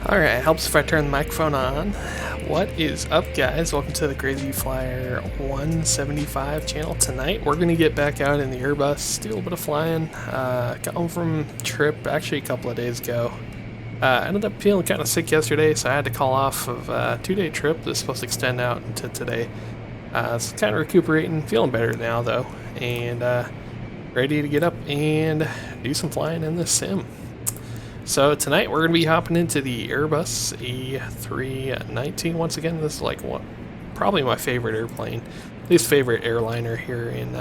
Alright, helps if I turn the microphone on. What is up, guys? Welcome to the Crazy Flyer 175 channel. Tonight we're going to get back out in the Airbus, do a little bit of flying. Got home from a trip actually a couple of days ago. Ended up feeling kind of sick yesterday, so I had to call off of a 2-day trip that's supposed to extend out into today. So kind of recuperating, feeling better now though, and ready to get up and do some flying in this sim. So tonight we're going to be hopping into the Airbus A319 once again. This is like probably my favorite airplane, least favorite airliner here in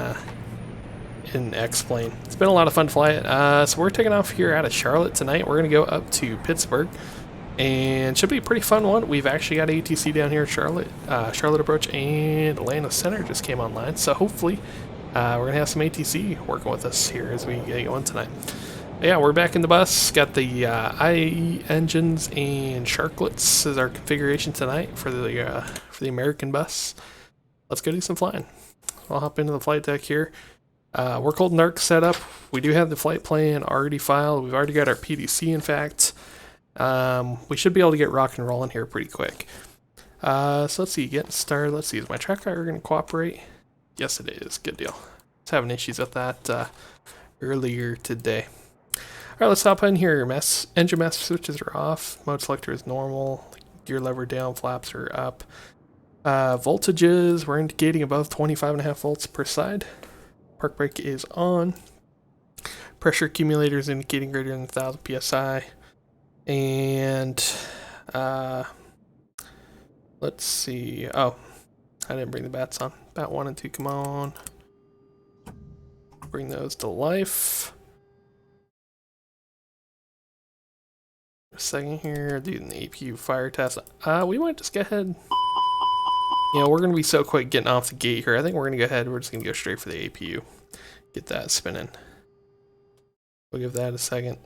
Xplane. It's been a lot of fun to fly it. So we're taking off here out of Charlotte tonight. We're going to go up to Pittsburg, and should be a pretty fun one. We've actually got ATC down here at Charlotte, Charlotte Approach, and Atlanta Center just came online. So hopefully we're going to have some ATC working with us here as we get going tonight. Yeah, we're back in the bus. Got the IE engines and sharklets as our configuration tonight for the American bus. Let's go do some flying. I'll hop into the flight deck here. We're cold and dark setup. We do have the flight plan already filed. We've already got our PDC, in fact. We should be able to get rock and rolling here pretty quick. So let's see, getting started. Let's see, is my track driver going to cooperate? Yes, it is. Good deal. I was having issues with that earlier today. Alright, let's hop in here. Engine master switches are off. Mode selector is normal. Gear lever down, flaps are up. Voltages, we're indicating above 25.5 volts per side. Park brake is on. Pressure accumulator is indicating greater than 1000 psi. And let's see. Oh, I didn't bring the bats on. Bat 1 and 2, come on. Bring those to life. A second here, doing the Apu Fire Test. We might just go ahead. You know, we're going to be so quick getting off the gate here. I think we're going to go ahead. We're just going to go straight for the APU. Get that spinning. We'll give that a second.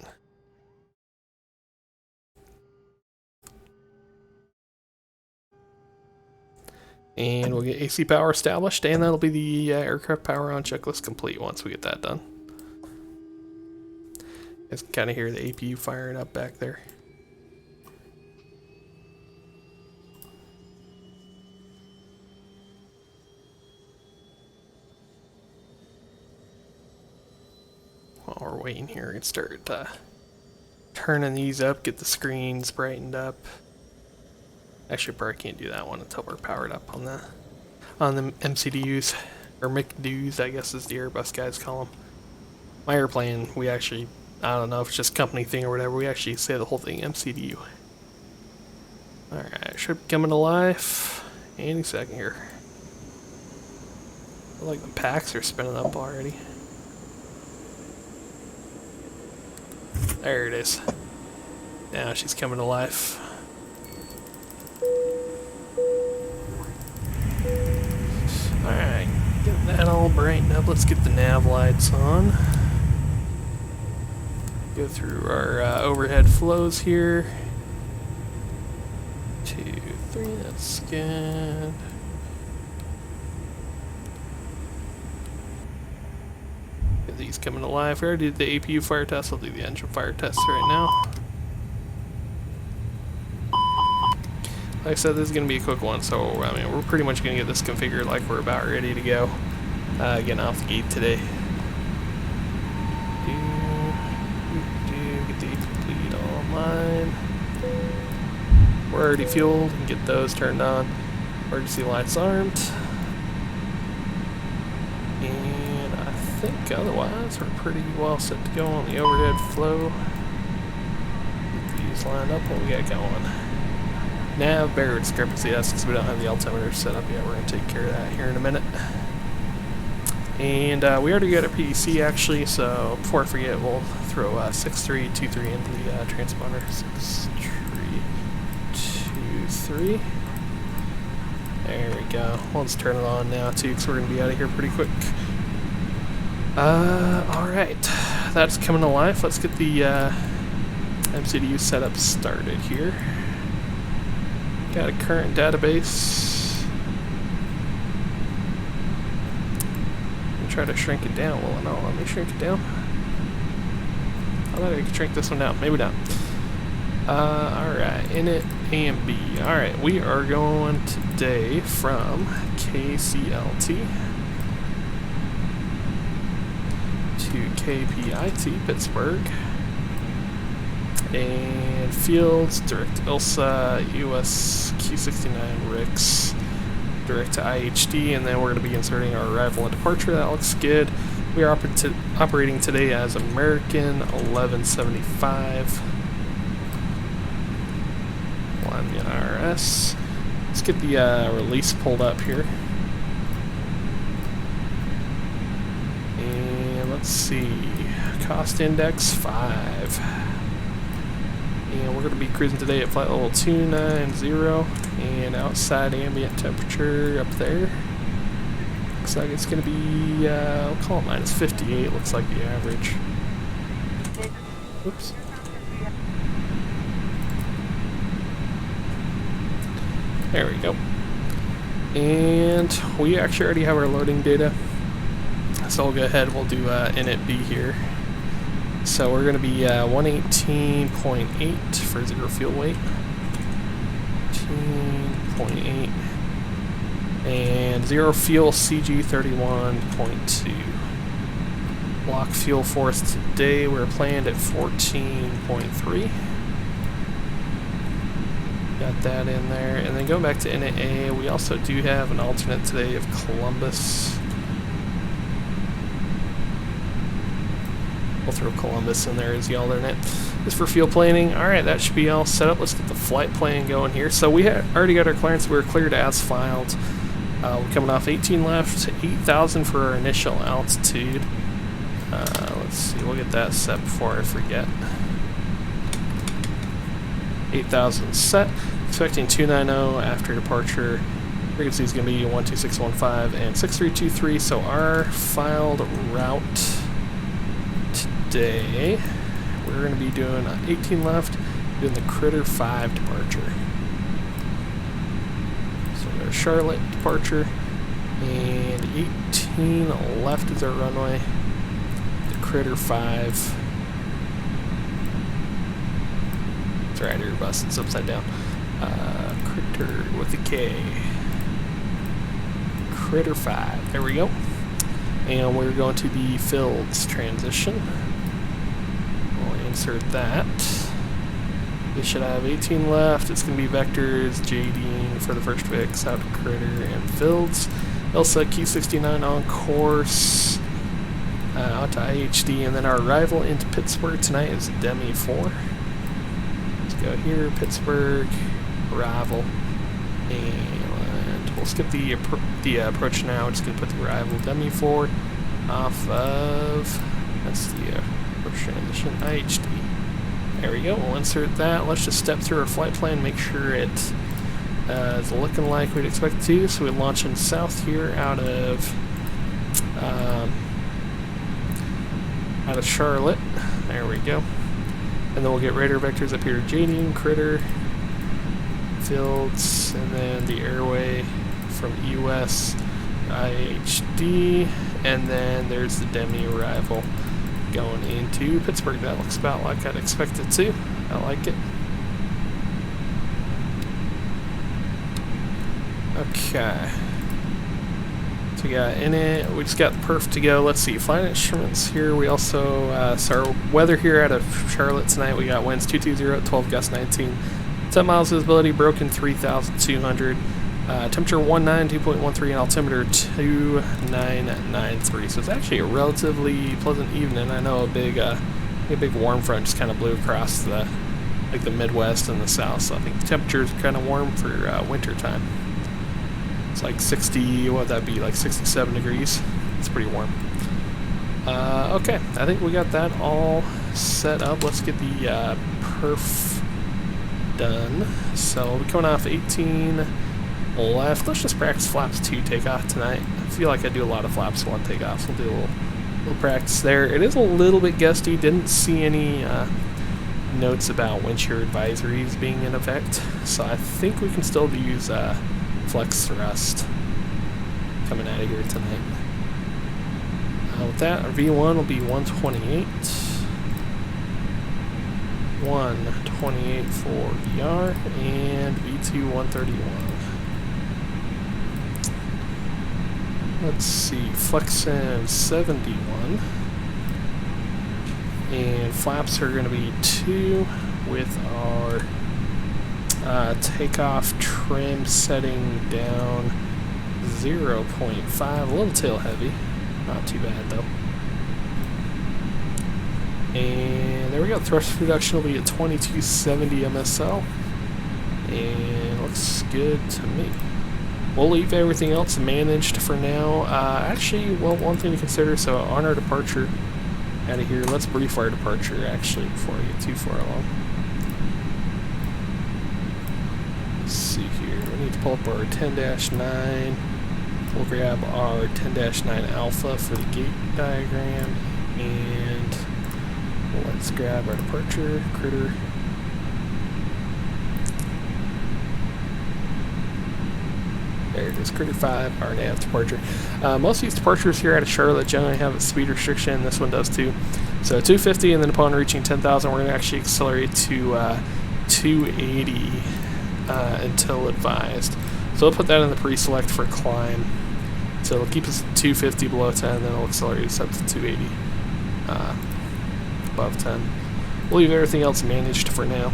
And we'll get AC power established, and that'll be the aircraft power on checklist complete once we get that done. You guys can kind of hear the APU firing up back there. While we're waiting here, we can start turning these up, get the screens brightened up. Actually, probably can't do that one until we're powered up on the MCDUs, or MCDUs, I guess is the Airbus guys call them. My airplane, we actually, I don't know if it's just a company thing or whatever, we actually say the whole thing MCDU. Alright, should be coming to life any second here. I feel like the packs are spinning up already. There it is. Now she's coming to life. Alright, get that all brightened up. Let's get the nav lights on. Go through our overhead flows here. 2, 3, that's good. Get these coming to life. We already did the APU fire test. I'll do the engine fire test right now. Like I said, this is going to be a quick one, so I mean, we're pretty much going to get this configured like we're about ready to go. Getting off the gate today. Get the complete online. We're already fueled. We can get those turned on. Emergency lights armed. And I think otherwise we're pretty well set to go on the overhead flow. Get these lined up what we got going. Nav bearer discrepancy, that's because we don't have the altimeter set up yet. We're going to take care of that here in a minute. And we already got our PDC actually, so before I forget, we'll throw 6323 into the transponder. 6323. There we go. We'll just turn it on now too, because we're going to be out of here pretty quick. Alright, that's coming to life. Let's get the MCDU setup started here. Got a current database. Try to shrink it down. Well, no, let me shrink it down. I thought I could shrink this one down. Maybe not. Alright, init A and B. Alright, we are going today from KCLT to KPIT, Pittsburg. And fields, direct ILSA, US Q69 RICS, direct to IHD, and then we're going to be inserting our arrival and departure. That looks good. We are operating today as American 1175. London IRS. Let's get the release pulled up here. And let's see. Cost index 5. And we're going to be cruising today at flight level 290 and outside ambient temperature up there. Looks like it's going to be, we'll call it minus 58, looks like the average. Oops. There we go. And we actually already have our loading data. So we'll go ahead, we'll do init B here. So we're going to be 118.8 for zero fuel weight. 18.8. And zero fuel CG 31.2. Block fuel for us today, we're planned at 14.3. Got that in there. And then going back to init A, we also do have an alternate today of Columbus. We'll throw Columbus in there as the alternate. This for fuel planning. Alright, that should be all set up. Let's get the flight plan going here. So we already got our clearance. We were cleared as filed. We're coming off 18 left, 8,000 for our initial altitude. Let's see, we'll get that set before I forget. 8,000 set. Expecting 290 after departure. Frequency is going to be 12615 and 6323. So our filed route today, we're going to be doing 18 left, doing the Critter 5 departure. So there's Charlotte departure, and 18 left is our runway, the Critter 5. That's right, Airbus, it's upside down. Critter with a K. Critter 5, there we go. And we're going to the fields transition. We'll insert that. We should have 18 left. It's going to be vectors, JD for the first fix, out to Critter and fields. ILSA Q69 on course, out to IHD, and then our arrival into Pittsburg tonight is Demi 4. Let's go here, Pittsburg, arrival, and we'll skip the approach now. We're just going to put the arrival Demi 4 off of, that's the approach transition, IHD. There we go, we'll insert that. Let's just step through our flight plan, make sure it is looking like we'd expect it to. So we launch in south here out of Charlotte. There we go. And then we'll get radar vectors up here, JD, Critter, fields, and then the airway from US IHD, and then there's the Demi arrival going into Pittsburgh. That looks about like I'd expect it to. I like it. Okay. So we got in it. We just got the perf to go. Let's see. Flight instruments here. We also, so our weather here out of Charlotte tonight, we got winds 220 at 12 gusts 19. 10 miles visibility, broken 3,200. Temperature 2.13 and altimeter 2993. So it's actually a relatively pleasant evening. I know a big warm front just kind of blew across the Midwest and the South. So I think the temperature is kind of warm for winter time. It's like 60. What would that be? Like 67 degrees. It's pretty warm. Okay, I think we got that all set up. Let's get the perf done. So we'll be coming off 18 left. Let's just practice flaps 2 takeoff tonight. I feel like I do a lot of flaps 1 takeoff, so we'll do a little practice there. It is a little bit gusty. Didn't see any notes about wind shear advisories being in effect, so I think we can still use flex thrust coming out of here tonight. With that, our V1 will be 128. 128 for ER and V2 131. Let's see, Flexim 71. And flaps are going to be 2 with our takeoff trim setting down 0.5, a little tail heavy, not too bad though. And there we go, thrust reduction will be at 2270 MSL, and looks good to me. We'll leave everything else managed for now. Actually, well, one thing to consider, so on our departure out of here, let's brief our departure actually before I get too far along. Let's see here, we need to pull up our 10-9. We'll grab our 10-9 alpha for the gate diagram, and let's grab our departure critter. There it is, critter 5, our nav departure. Most of these departures here out of Charlotte generally have a speed restriction. This one does too. So 250, and then upon reaching 10,000, we're going to actually accelerate to 280 until advised. So we'll put that in the pre-select for climb. So it'll keep us at 250 below 10, then it'll accelerate us up to 280 above 10. We'll leave everything else managed for now,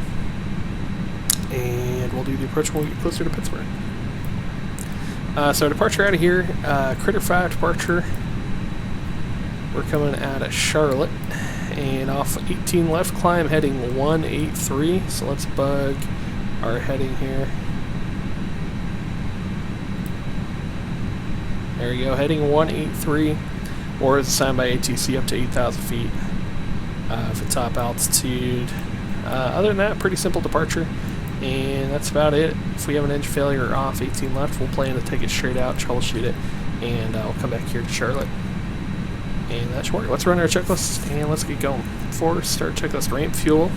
and we'll do the approach when we get closer to Pittsburgh. So departure out of here, Critter 5 departure. We're coming out of Charlotte, and off 18 left climb heading 183. So let's bug our heading here. There we go, heading 183, or as assigned by ATC up to 8,000 feet for top altitude. Other than that, pretty simple departure. And that's about it. If we have an engine failure off 18 left, we'll plan to take it straight out, troubleshoot it, and we'll come back here to Charlotte. And that should work. Let's run our checklist and let's get going. Before we start checklist, ramp fuel.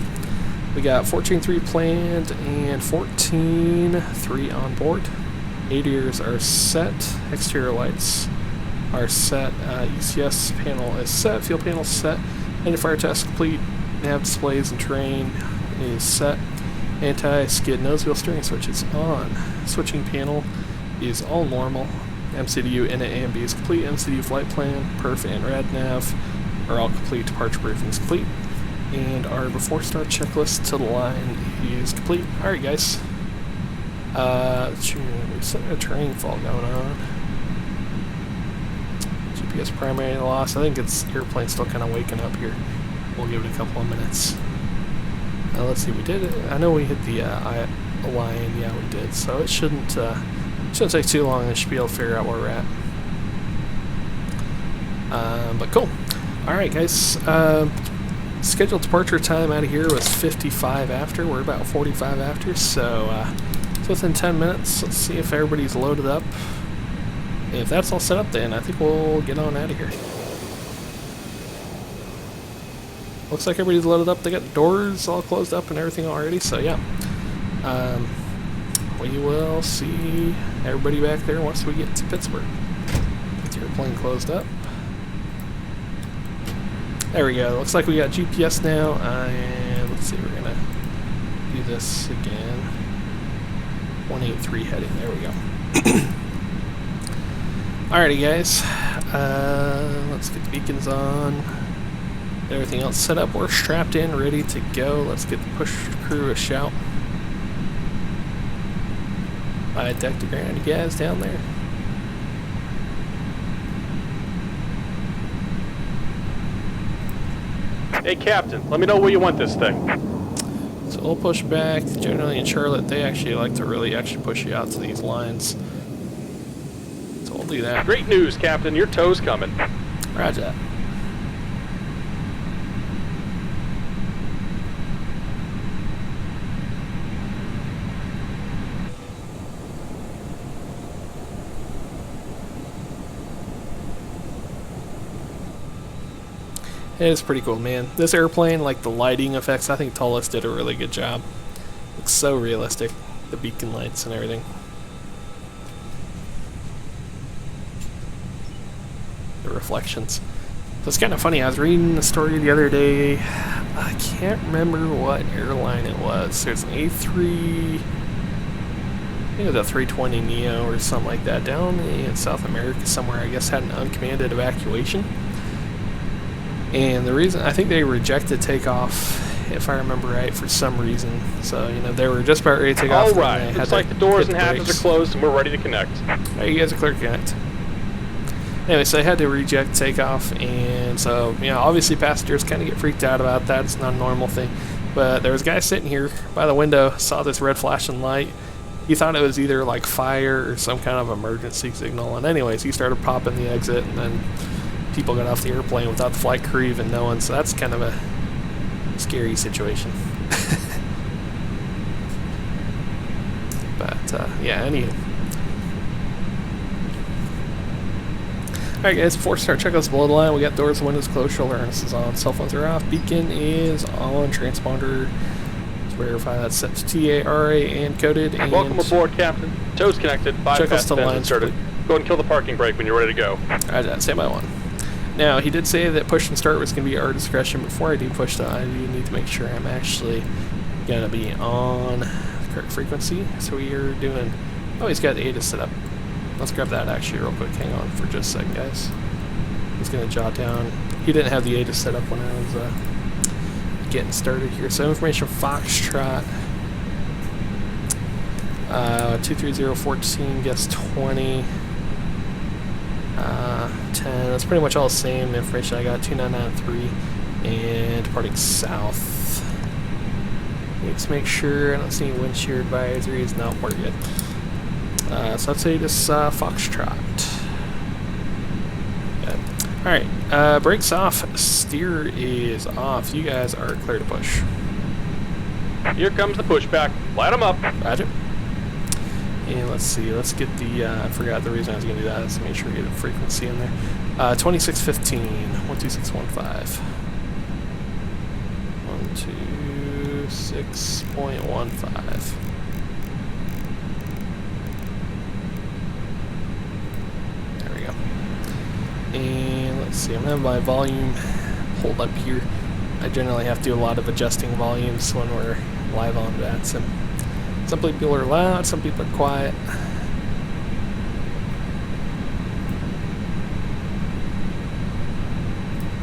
We got 14.3 planned and 14.3 on board. ADIRs are set. Exterior lights are set. ECS panel is set. Fuel panel is set. Engine fire test complete. Nav displays and terrain is set. Anti-skid nose wheel steering switch is on. Switching panel is all normal. MCDU in and B is complete. MCDU flight plan, perf, and rad nav are all complete. Departure briefing is complete. And our before start checklist to the line is complete. Alright guys. There's a terrain fall going on. GPS primary loss. I think it's airplane still kind of waking up here. We'll give it a couple of minutes. Let's see, we did it. I know we hit the line. Yeah, we did. So it shouldn't take too long. I should be able to figure out where we're at. But cool. All right, guys. Scheduled departure time out of here was 55 after. We're about 45 after. So it's within 10 minutes. Let's see if everybody's loaded up. If that's all set up, then I think we'll get on out of here. Looks like everybody's loaded up. They got the doors all closed up and everything already, so yeah. We will see everybody back there once we get to Pittsburgh. Get the airplane closed up. There we go. Looks like we got GPS now, and let's see, we're going to do this again. 183 heading. There we go. Alrighty, guys. Let's get the beacons on. Everything else set up. We're strapped in, ready to go. Let's get the push crew a shout. By deck to ground, you guys down there. Hey, Captain, let me know where you want this thing. So we'll push back. Generally in Charlotte, they actually like to really push you out to these lines. So we'll do that. Great news, Captain. Your tow's coming. Roger that. It is pretty cool, man. This airplane, like the lighting effects, I think Tullus did a really good job. Looks so realistic. The beacon lights and everything. The reflections. It's kind of funny. I was reading the story the other day. I can't remember what airline it was. There's an A3, I think it was a 320 Neo or something like that down in South America somewhere. I guess had an uncommanded evacuation. And the reason, I think they rejected takeoff, if I remember right, for some reason. So, you know, they were just about ready to take off. All right, looks like the doors and hatches are closed and we're ready to connect. Alright, you guys are clear to connect. Anyway, so they had to reject takeoff, and so, you know, obviously passengers kind of get freaked out about that. It's not a normal thing. But there was a guy sitting here by the window, saw this red flashing light. He thought it was either like fire or some kind of emergency signal. And anyways, he started popping the exit, and then people got off the airplane without the flight crew even knowing. So that's kind of a scary situation. But, yeah, anyway. Alright guys, before we start, check us below the line. We got doors and windows closed, shoulder harnesses on, cell phones are off, beacon is on, transponder to verify that's set to TARA and coded. And welcome aboard, Captain. Toes connected, bypass the line started. Go ahead and kill the parking brake when you're ready to go. Alright, stand by one. Now, he did say that push and start was going to be our discretion. Before I do push that, I do need to make sure I'm actually going to be on the correct frequency. So we are doing, oh, he's got the ATIS set up. Let's grab that actually real quick. Hang on for just a second, guys. He's going to jot down. He didn't have the ATIS set up when I was getting started here. So information Foxtrot. 23014, guess 20. 10. That's pretty much all the same information I got. 2993 and departing south. Let's make sure I don't see any wind shear advisories. No, we're good. So let's say this Foxtrot. Good. Alright, brakes off, steer is off. You guys are clear to push. Here comes the pushback. Light them up. Roger. And let's see, let's get the, I forgot the reason I was going to do that. Let's make sure we get the frequency in there. 2615, 12615. 126.15. There we go. And let's see, I'm going to have my volume hold up here. I generally have to do a lot of adjusting volumes when we're live on that. So some people are loud, some people are quiet.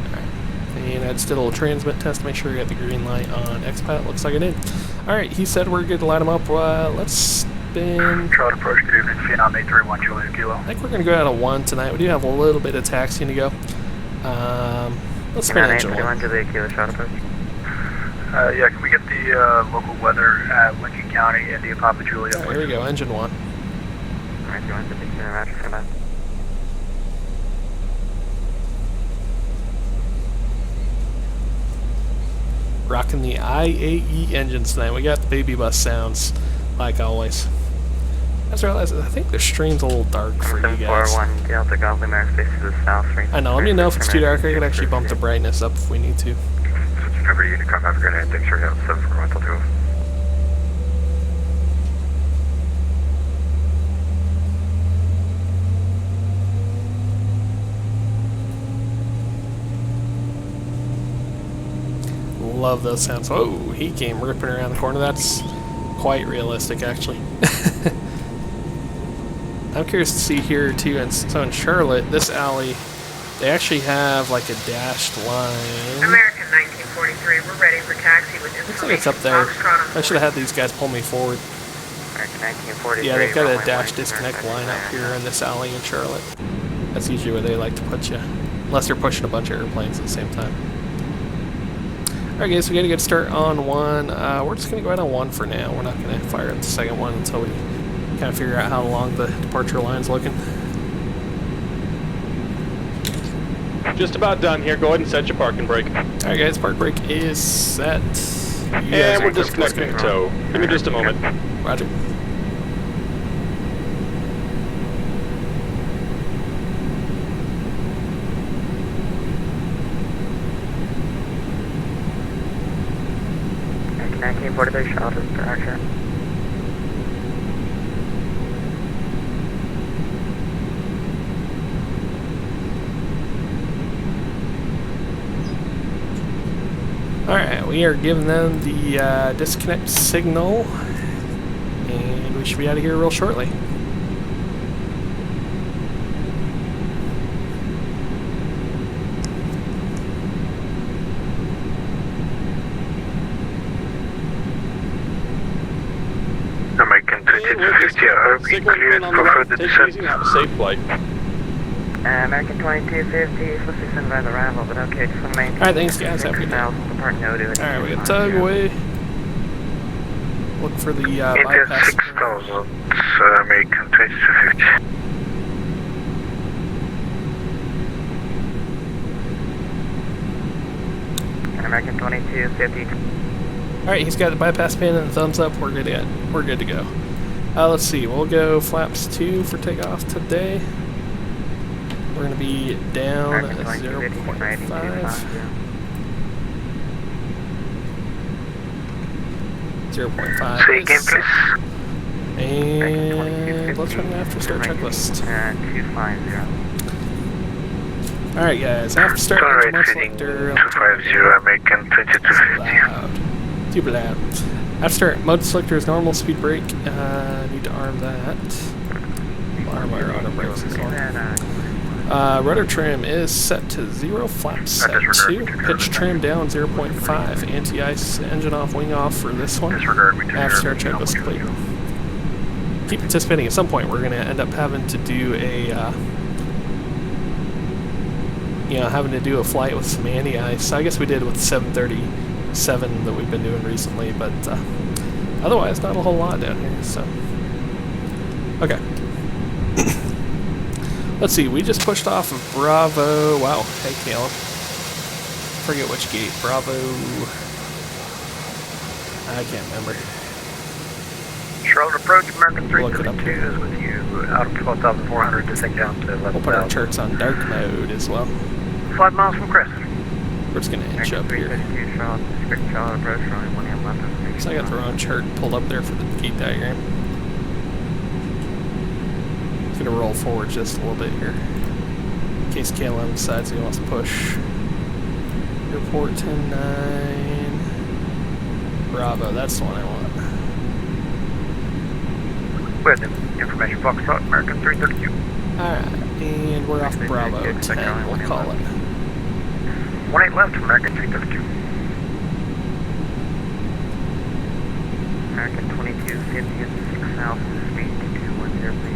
Alright, and I just did a little transmit test to make sure we got the green light on Xpilot. Looks like I did. Alright, he said we're good to light him up. Let's spin. Charlotte approach, good evening, Phenom 831 Juliet Kilo. I think we're going to go out of 1 tonight. We do have a little bit of taxiing to go. Let's spin engine 1. Juliet Kilo, Charlotte approach. Yeah, can we get the local weather at Lincoln County, India, Papa Juliet? Right, here we go, engine 1. Alright, you want to begin a roger for that? Rocking the IAE engines tonight. We got the baby bus sounds, like always. I just realized, I think the stream's a little dark for you guys. 741 Delta Golf America to the south. I know, let me know if it's too dark. I can actually bump the brightness up if we need to. Number Unicom, have a good night. Thanks for your help. 741 2. Love those sounds. Oh, he came ripping around the corner. That's quite realistic, actually. I'm curious to see here, too. And so in Charlotte, this alley, they actually have like a dashed line. American 1943, we're ready for taxi with looks like it's up there. I should have had these guys pull me forward. American 1943. Yeah, they've got a dash disconnect line up here in this alley in Charlotte. That's usually where they like to put you, unless they're pushing a bunch of airplanes at the same time. Alright guys, we got a good start on 1. We're just going to go out on 1 for now. We're not going to fire up the second one until we kind of figure out how long the departure line's looking. Just about done here. Go ahead and set your parking brake. Alright guys, park brake is set. And we're disconnecting the tow. Give me just a moment. Roger. American 1943, Charlotte, departure. we are giving them the disconnect signal, and we should be out of here real shortly. American 2250, are we cleared for further descent? Have a safe flight. American 2250, supposed to be sent by the arrival, but okay, just want to maintain. Alright, thanks guys, have a good day. Alright, we got Takeaway. Look for the India bypass. 6000, American 2250. American 2250. Alright, he's got the bypass pin and the thumbs up. We're good to go. Let's see, we'll go flaps 2 for takeoff today. We're going to be down 0.5. 0.5. Say again, please. And let's run an after start checklist. 250. Alright guys, after start Alright, mode feeding selector. 250, American 2250. Loud. Super loud. After start mode selector is normal, speed brake. Need to arm that. Arm our auto brakes as well. Rudder trim is set to 0, flaps set 2, pitch trim down 0.5, anti-ice, engine off, wing off for this one. After start checklist complete. Keep anticipating at some point we're going to end up having to do a, having to do a flight with some anti-ice. I guess we did with 737 that we've been doing recently, but otherwise not a whole lot down here, so. Okay. Let's see, we just pushed off of Bravo. Wow, hey Caleb. Forget which gate. Bravo. I can't remember. Charlotte approach, American Look it up 332 is with you. Out of 12,400, descend down to 11,000. We'll put our charts on dark mode as well. 5 miles from Crest. We're just going to inch up here. Charlotte approach, running 1 left. So I got the wrong chart pulled up there for the gate diagram. Gonna roll forward just a little bit here in case KLM decides he wants to push. Airport 10-9 Bravo, that's the one I want. With information Foxtrot, American 332. Alright, and we're off Bravo 10, we'll call it. 18 left, American 332. American 2250 is 6,000 speed to 210, please.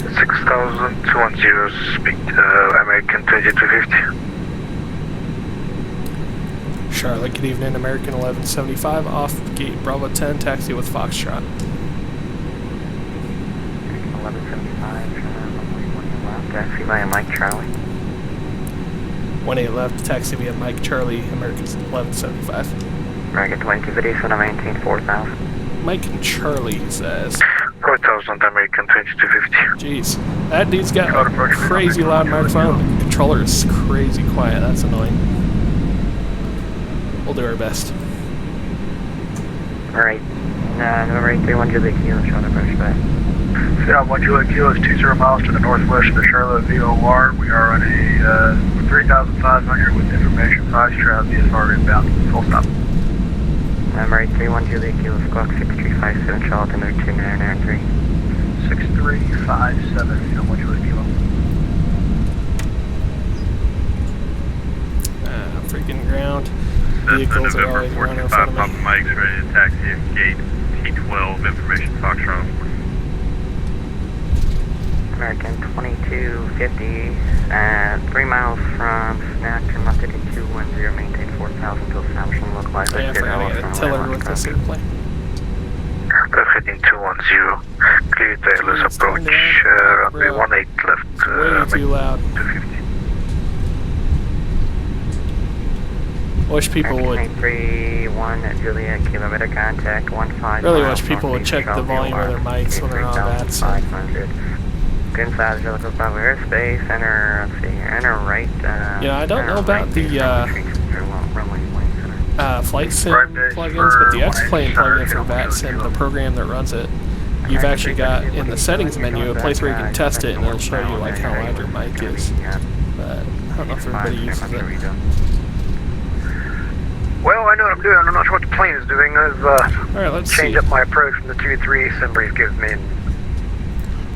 6,210, speak American 2250. Charlotte, good evening, American 1175, off gate Bravo 10, taxi with Foxtrot. 1175, 1 left, taxi via Mike Charlie. 18 left, taxi via Mike Charlie, American 1175. American 2250, so to maintain 4,000. Mike and Charlie, he says. 4,000, American 2250. Jeez, that dude's got a crazy loud microphone. The controller is crazy quiet. That's annoying. We'll do our best. Alright. November 831 Juliet Kilo, Charlotte approach back. Yeah, 1 Juliet Kilo is 20 miles to the northwest of the Charlotte VOR. We are on a 3,500 with information Foxtrot VFR inbound. Full stop. November 831 Juliet Kilo, squawk 6357, Charlotte, number 2993. 6357, you know, 1 Juliet Kilo. Freaking ground. Vehicles are always running in front of me. Papa Mike's ready to taxi at gate T12, information Foxtrot. American 2250, 3 miles from Snack, turn left at 210, maintain 4,000 to establishment localized. Yeah, I forgot I got a tiller with this airplane. We're heading 210, clear tailors approach, runway 18 left, Way too loud. 250. Wish people would. 931 Juliet, kilometer contact 15. Really wish people would check the volume of their mics when they're on that. So. 500. Good size, local Bravo airspace, enter, let's see here, enter right. Yeah, I don't know about the flight sim plugins, but the Xplane plugin for VATSIM, the program that runs it, you've actually got in the settings menu a place where you can test it and it'll show you like how loud your mic is. But I don't know if everybody uses it. Well, I know what I'm doing. I'm not sure what the plane is doing. I've Alright, let's changed see. up my approach from the 2-3 Simbri's gives me.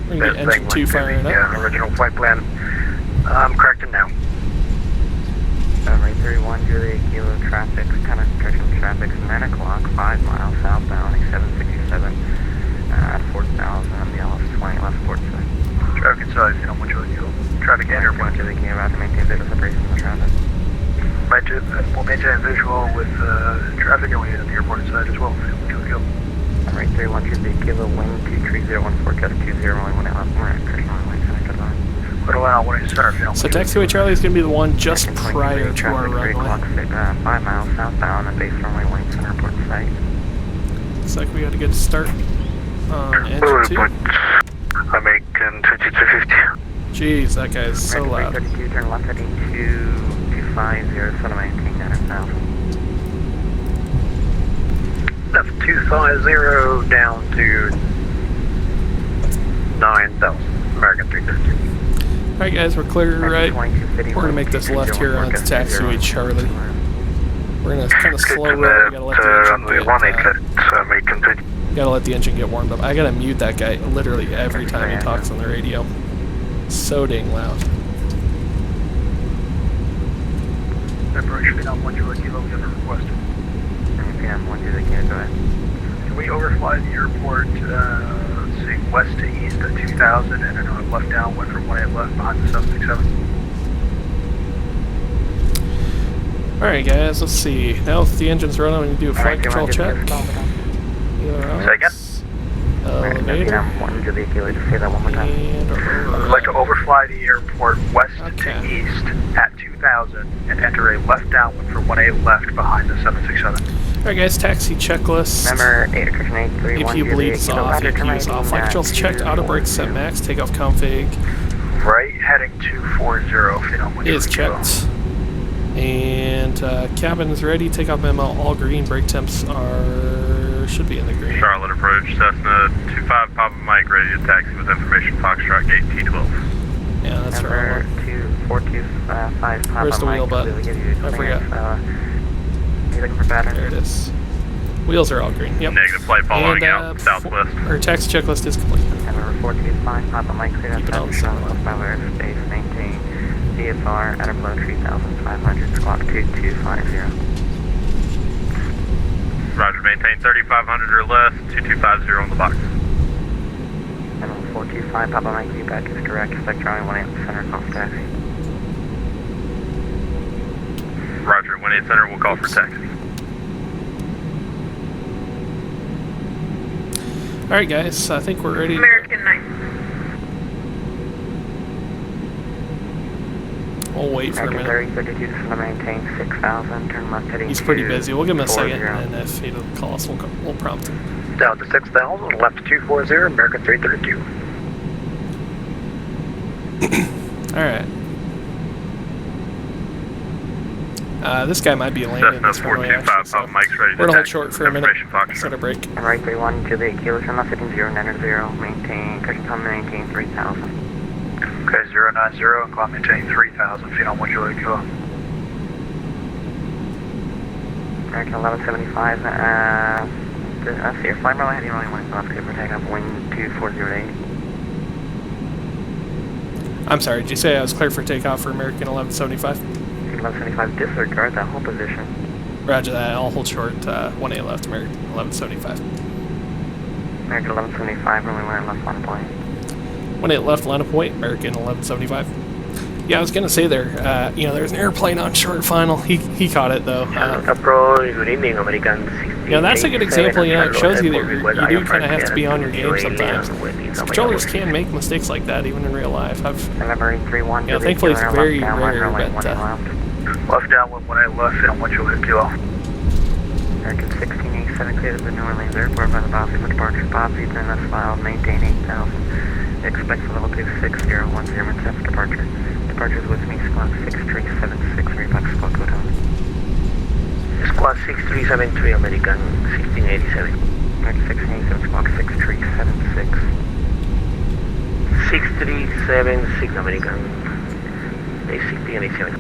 We're going to get engine 2 firing up. Yeah, original flight plan. I'm correcting now. Runway 31, Juliet Kilo traffic, kind of traditional traffic, 9 o'clock, 5 miles southbound, 767 at 4,000 on the LS20 left port side. Traffic inside, you know, much of you. Traffic and airplane. Juliet Kilo about to maintain visual separation from the traffic. We'll maintain visual with traffic and we hit the airport inside as well. Runway 31, Juliet Kilo, wind 23014, forecast 20, runway 18 left, we're at traditional runway center, good line. So Taxiway Charlie is going to be the one just prior to our runway. 5 miles southbound and base runway 18 center port site. Looks like we got a good start on engine 2. American 2250. Jeez, that guy is so loud. 32, turn left heading to 250, center maintain 9,000. Left 250 down to 9,000. American 350. Alright guys, we're clear right. We're going to make this left here on Taxiway Charlie. We're going to kind of slow roll. We gotta let the engine get warmed up. I gotta mute that guy literally every time he talks on the radio. So dang loud. Separation on 1 Juliet Kilo, we have a request. PM 1 Juliet Kilo, go ahead. Can we overfly the airport, let's see, west to east at 2000 and then on left downwind from 18 left behind the 767? Alright guys, let's see. Now if the engine's running, we need to do a flight control check. Say again? Elevator. 1 Juliet Kilo, just say that one more time. And I'd like to overfly the airport west to east at 2000 and enter a left downwind for 18 left behind the 767. Alright guys, taxi checklist. Number 831 APU bleeds off, APU is off. Flight controls checked, auto brakes set max, takeoff config Right heading 240 if you know what is checked. And cabin is ready, takeoff memo, all green, brake temps should be in the green. Charlotte approach, Cessna 25 Papa Mike, ready to taxi with information, Foxtrot gate T12. Yeah, that's right. Number 2425 Papa Where's the wheel Mike, button? we'll give you I forgot. You looking for pattern? There it is. Wheels are all green, yep. Negative flight following And, out, southwest. Our taxi checklist is complete. Number 425 Papa Mike, clear Keep it on outside the from Left airspace, maintain VFR at or below 3,500, squawk 2250. Roger, maintain 3,500 or less, 2250 on the box. Number 425 Papa Mike, feedback is direct, select Charlie 18 center, call for taxi. Roger, 18 center, we'll call for taxi. Alright guys, I think we're ready to American 9. We'll wait for a American minute. 3032, center maintain 6,000, turn left heading He's pretty to busy. We'll give him a second, 40. and if he doesn't call us, we'll prompt him. Down to 6000, left 240, American 332. Alright. This guy might be landing Cessna this runway, 425 actually, so Papa Mike's ready to we're gonna hold taxi short with for a minute. information, Foxtrot. Set a break. Number 831 Juliet Kilo, turn left heading 090, maintain, cushion time maintain 3,000. Okay, 090 and climb maintain 3000 feet on 1 Juliet Kilo. American 1175, let's see your flight runway heading runway 1 left, clear for takeoff, wind 2408. I'm sorry, did you say I was clear for takeoff for American 1175? 1175, disregard that whole position. Roger that, I'll hold short, 1A left, American 1175. American 1175, runway 1 left, line of point. 1A left, line of point, American 1175. Yeah, I was gonna say there, there's an airplane on short final. He caught it though. Approach, good evening, American 16. That's a good example. It shows you that you do kind of have to be on your game sometimes. Controllers can make mistakes like that even in real life. Number 831, Thankfully it's very rare, but Left downwind 18 left and 1 Juliet Kilo. American 1687, clear to the New Orleans Airport by the Bossy for departure. Bossy, turn left filed, maintain 8,000. Expect for level 26010 for departure. Departures with me, squawk 6376, repack squawk code on. Squad 6373, American 1687. American 1687, squawk 6376. 6376, American 1687.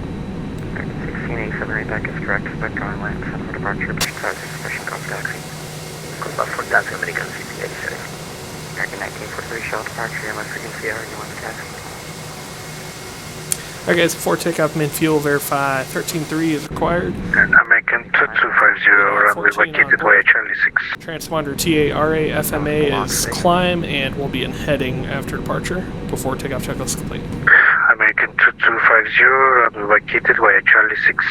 American 1687 right back is direct, expect drawing line, set for departure, push cars, expression, copy taxi. Copa for Taxi American 1687. American 1943 shell departure, unless we can see our you want the taxi. Alright guys, before takeoff, min fuel, verify 13.3 is required. American 2250, runway vacated via Charlie 6. Transponder TARA FMA is climb and will be in heading after departure. Before takeoff checklist is complete. American 2250, runway vacated via Charlie 6.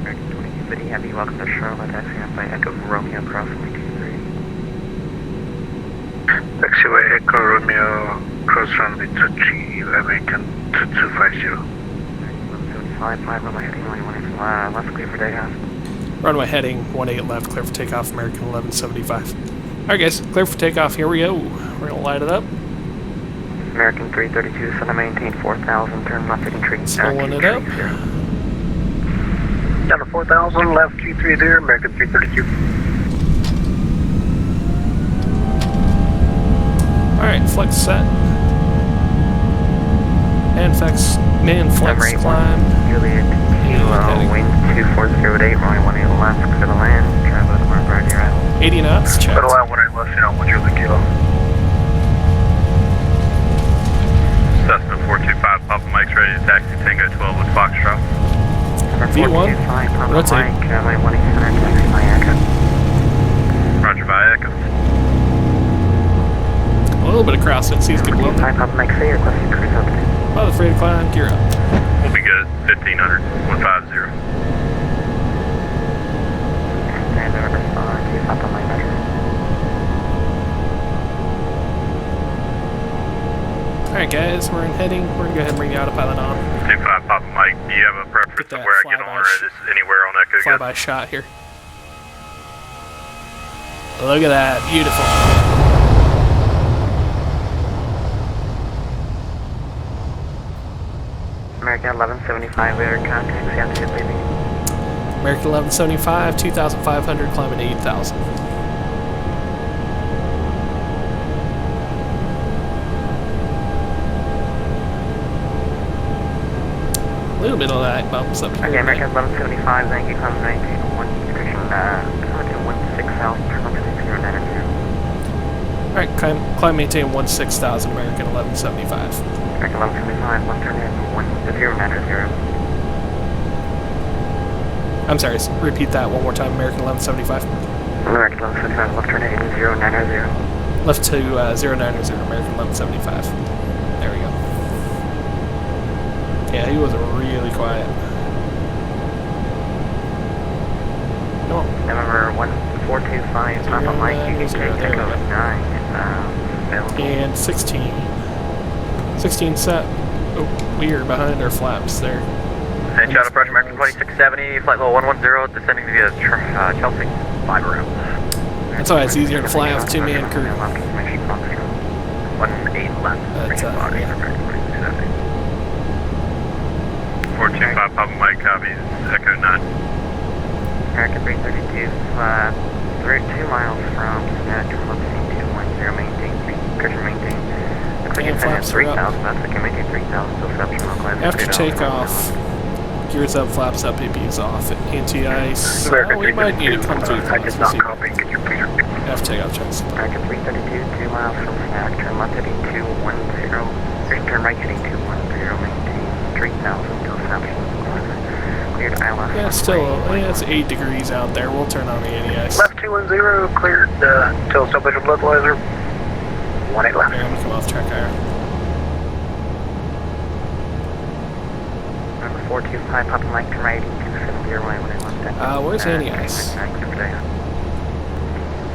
American 2250 Heavy, welcome to Charlotte, taxiing up by Echo Romeo, crossing 23. Taxiway Echo Romeo, cross runway 23, American 2250. 1175, runway heading 118 left, clear for takeoff. Runway heading 18 left, clear for takeoff, American 1175. Alright guys, clear for takeoff, here we go. We're going to light it up. American 332, center maintain 4000, turn left heading tree. Slowing it up. Down to 4000, left 230, American 332. Alright, flex set. Man flex climb. Juliet, wind 2408, runway 18 left, clear to land, travel to mark right here. 80 knots, check. But allow 18 left, you know, 1 kilo. Cessna 425, Papa Mike's ready to taxi Tango 12 with Foxtrot. V1, rotate. Roger, via Echo. A little bit of crossing, sees good blow. Papa Mike, say your question, cruise up. By the freight climb, gear up. We'll be good at 1500, 150. And over, Papa Mike, Alright guys, we're in heading. We're going to go ahead and bring the autopilot on. 25 Papa Mike, do you have a preference Get of that where I get on, or is this anywhere on Echo? Flyby shot here. Look at that, beautiful. American 1175, we are contact, Seattle, leaving. American 1175, 2,500, climbing to 8,000. A little bit of that bumps up here. Okay, American 1175, thank you, climb 19, 1 description, climb 16 south, turn up to 090. Alright, climb maintain 16,000, American 1175. American 1175, left turn in 090. I'm sorry, repeat that one more time, American 1175. American 1175, left turn in 090. Left to 090, American 1175. There we go. Yeah, he was really quiet. Come on. November 1425, Papa Mike, you can take Takeoff 9, and 16. 16 set. Oh, we are behind our flaps there. Hey, Shadow approach American 2670, flight level 110, descending via Chelsea, 5 rounds. That's why it's easier to fly off two-man crew. 18 left, That's, American 2670. 425 Papa Mike copies, Echo 9. American 332, 2 miles from Snatch, Lipsy 210, maintain, cushion maintain. Looks like it's at 3,000, that's the maintain 3,000, so reception localized. After takeoff, gears up, flaps up, AP's off, anti-ice. We might need to come to the I did not copy, could you please repeat? After takeoff checks. American 332, 2 miles from Snatch, turn left heading 210, turn right heading 210, maintain 3,000, till reception localized. Cleared ILS. Yeah, still, it's 8 degrees out there. We'll turn on the anti-ice. Left 210, cleared, till establishment localizer. 18 left. I'm gonna come off track higher. Number 425, Papa Mike, turn right, 270, right when I left. Where's anti-ice?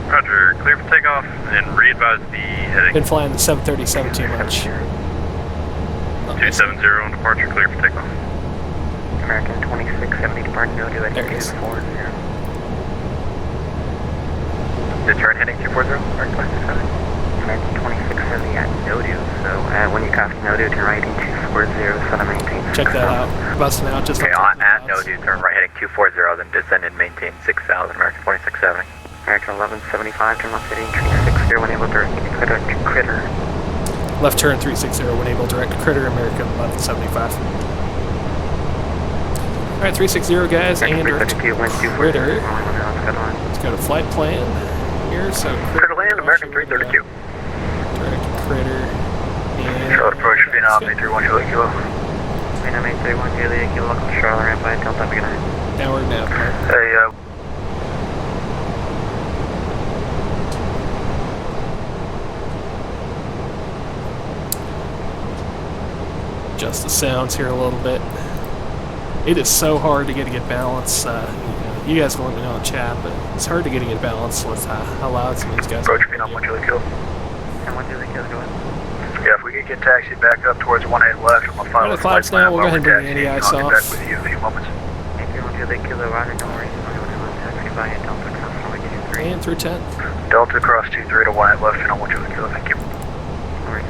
Roger, clear for takeoff, and re-advise the heading. Been flying the 737 too much. 270 on departure, clear for takeoff. American 2670, depart no do at There it is. 240. Deturn heading 240, American 2670. American 2670 at no do, so when you copy no do, turn right heading 240, set a maintain. Check that out. Busting out just Okay, on top of the at clouds. no do, turn right heading 240, then descend and maintain 6,000, American 2670. American 1175, turn left heading 360, when able to critter. Left turn 360 when able direct critter, American 1175. Alright, 360 guys, and our critter. Let's go to flight plan here, so Critter land, American 332. Direct critter. And Charlotte approach, Vietnam, 831 Juliet Kilo. Vietnam 831 Juliet Kilo, local Charlotte, ramp by Delta, good night. downward now. Hey, Adjust the sounds here a little bit. It is so hard to get a good balance. You guys can let me know in chat, but it's hard to get a good balance with how loud some of these guys approach, are. Vietnam 1 Juliet Kilo. And 1 Juliet Kilo, go ahead. Yeah, if we could get taxied back up towards 18 left, I'm going to file the clouds now, we'll go ahead and bring the ADI I'll get off. back with you in a few moments. 831 Juliet Kilo, roger, don't worry. Taxi by Delta, cross runway 23. And through 10. Delta cross 23 to 18 left, Vietnam 1 Juliet Kilo, thank you. No worries.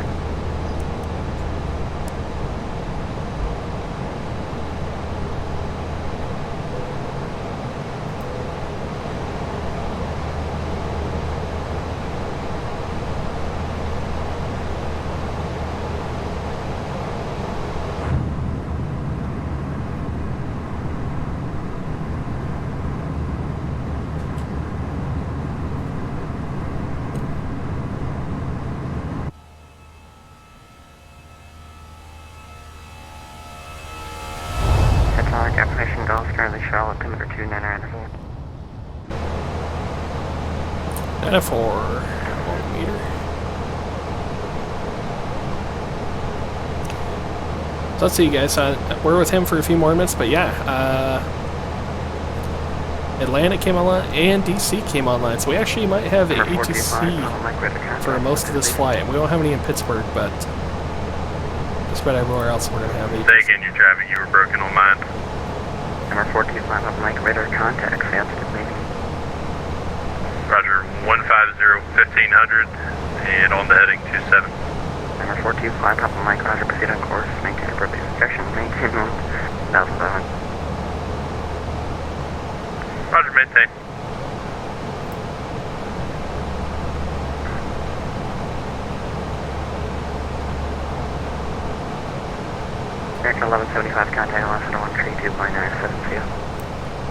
Definition Golf, currently Charlotte, altimeter 2994. 94 meter. So let's see, you guys. We're with him for a few more minutes, but yeah, Atlanta came online and DC came online, so we actually might have an ATC for most of this flight. We don't have any in Pittsburgh, but just about everywhere else we're gonna have ATC. Say again, your traffic, you were broken on mine. Number 425 up Mike, radar contact, fast meeting. Roger, 150, 1500, and on the heading 27. Number 425 up Mike, roger, proceed on course, maintain appropriate projection, maintain 1,000. Roger, maintain. American 1175, contact last at 132.97 for you.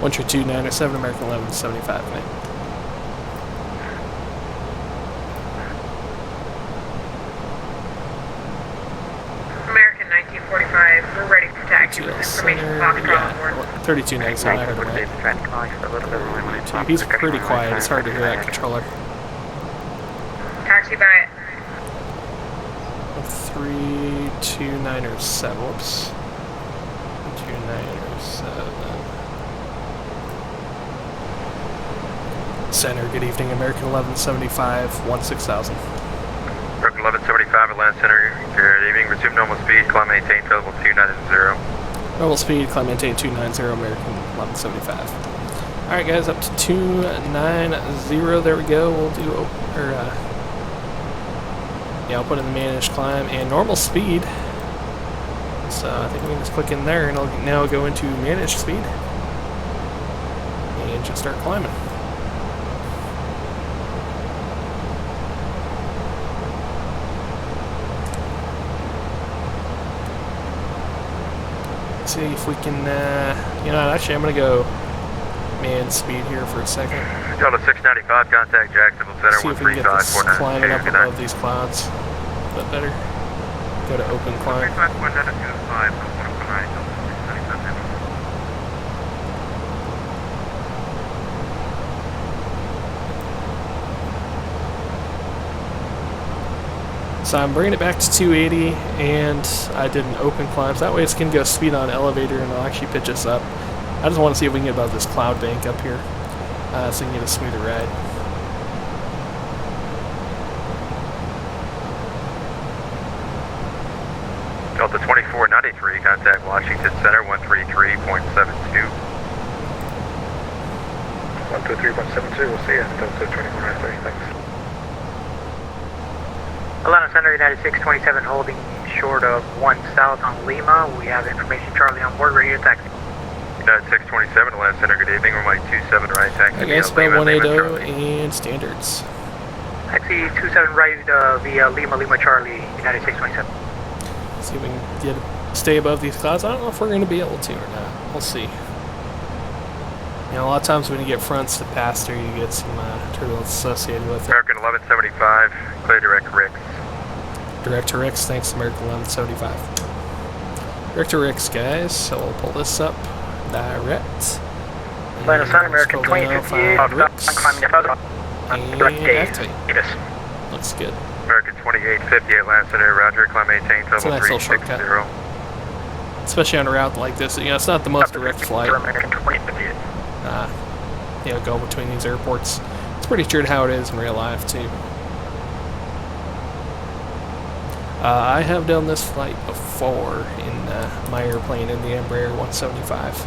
132.907, American 1175, mate. American 1945, we're ready for taxi with information Foxtrot on board. 3297, I heard him right. He's pretty quiet, it's hard to hear that controller. Taxi by 3297, whoops. 3297. Center, good evening, American 1175, 16000. American 1175, Atlanta Center, good evening. Resume normal speed, climb maintain, total 290. Normal speed, climb maintain 290, American 1175. Alright guys, up to 290, there we go. We'll do, yeah, I'll put in the managed climb and normal speed. So I think we can just click in there and it'll now go into managed speed. And just start climbing. Let's see if we can, you know, actually I'm going to go man speed here for a second. Delta 695, contact Jacksonville Center, See if we can get this climbing up above these clouds a bit better. Go to open climb. So I'm bringing it back to 280 and I did an open climb. So that way it's going to go speed on elevator and it'll actually pitch us up. I just want to see if we can get above this cloud bank up here so we can get a smoother ride. Delta 2493, contact Washington Center, 133.72. 123.72, we'll see you. Delta 2493, thanks. Atlanta Center, United 627, holding short of 1 south on Lima. We have information Charlie on board, ready to taxi. United 627, Atlanta Center, good evening. Runway 27 right, taxi. Okay, spell 180 and standards. Taxi 27 right via Lima, Lima Charlie, United 627. See if we can get stay above these clouds. I don't know if we're going to be able to or not. We'll see. You know, a lot of times when you get fronts to pass through, you get some turbulence associated with it. American 1175, clear direct Ricks. Direct to Ricks, thanks American 1175. Direct to Ricks, guys. So we'll pull this up direct. Line of sight, American 2058. Climbing the photo. And activate. Looks good. American 2858, land center, roger, climb maintain, It's a level nice little shortcut. 360. Especially on a route like this. You know, it's not the most direct flight. American 2058. You know, go between these airports. It's pretty true to how it is in real life, too. I have done this flight before in my airplane in the Embraer 175.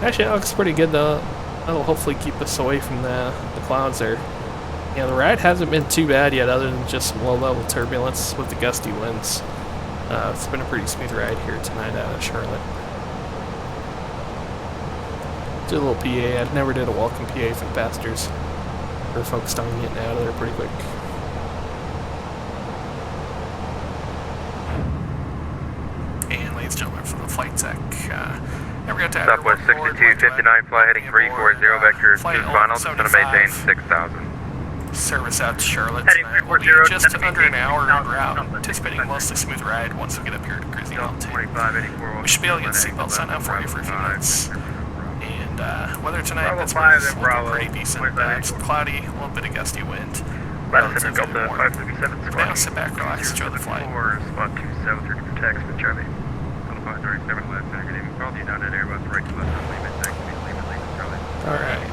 Actually, that looks pretty good though. That'll hopefully keep us away from the clouds there. Yeah, the ride hasn't been too bad yet, other than just some low-level turbulence with the gusty winds. It's been a pretty smooth ride here tonight out of Charlotte. Did a little PA. I never did a welcome PA for the passengers. We're focused on getting out of there pretty quick. And ladies and gentlemen, for the flight tech, never got to Southwest 6259, fly heading 340, vector 2 final, going to maintain 6,000. Service out to Charlotte Heading tonight. We'll be 340, just under an hour en route, anticipating a mostly smooth ride once we get up here to cruising altitude. We should be able to get seatbelts signed up for you for a few minutes. And weather tonight in Pittsburgh is looking pretty decent. It's cloudy, a little bit of gusty wind. Relatively warm. Now sit back, relax, enjoy the flight. Spot 273 for tax for Charlie. On the 537 left center, good evening. Call you down at Airbus, right to left, leave it, taxi, leave it, Charlie. Alright.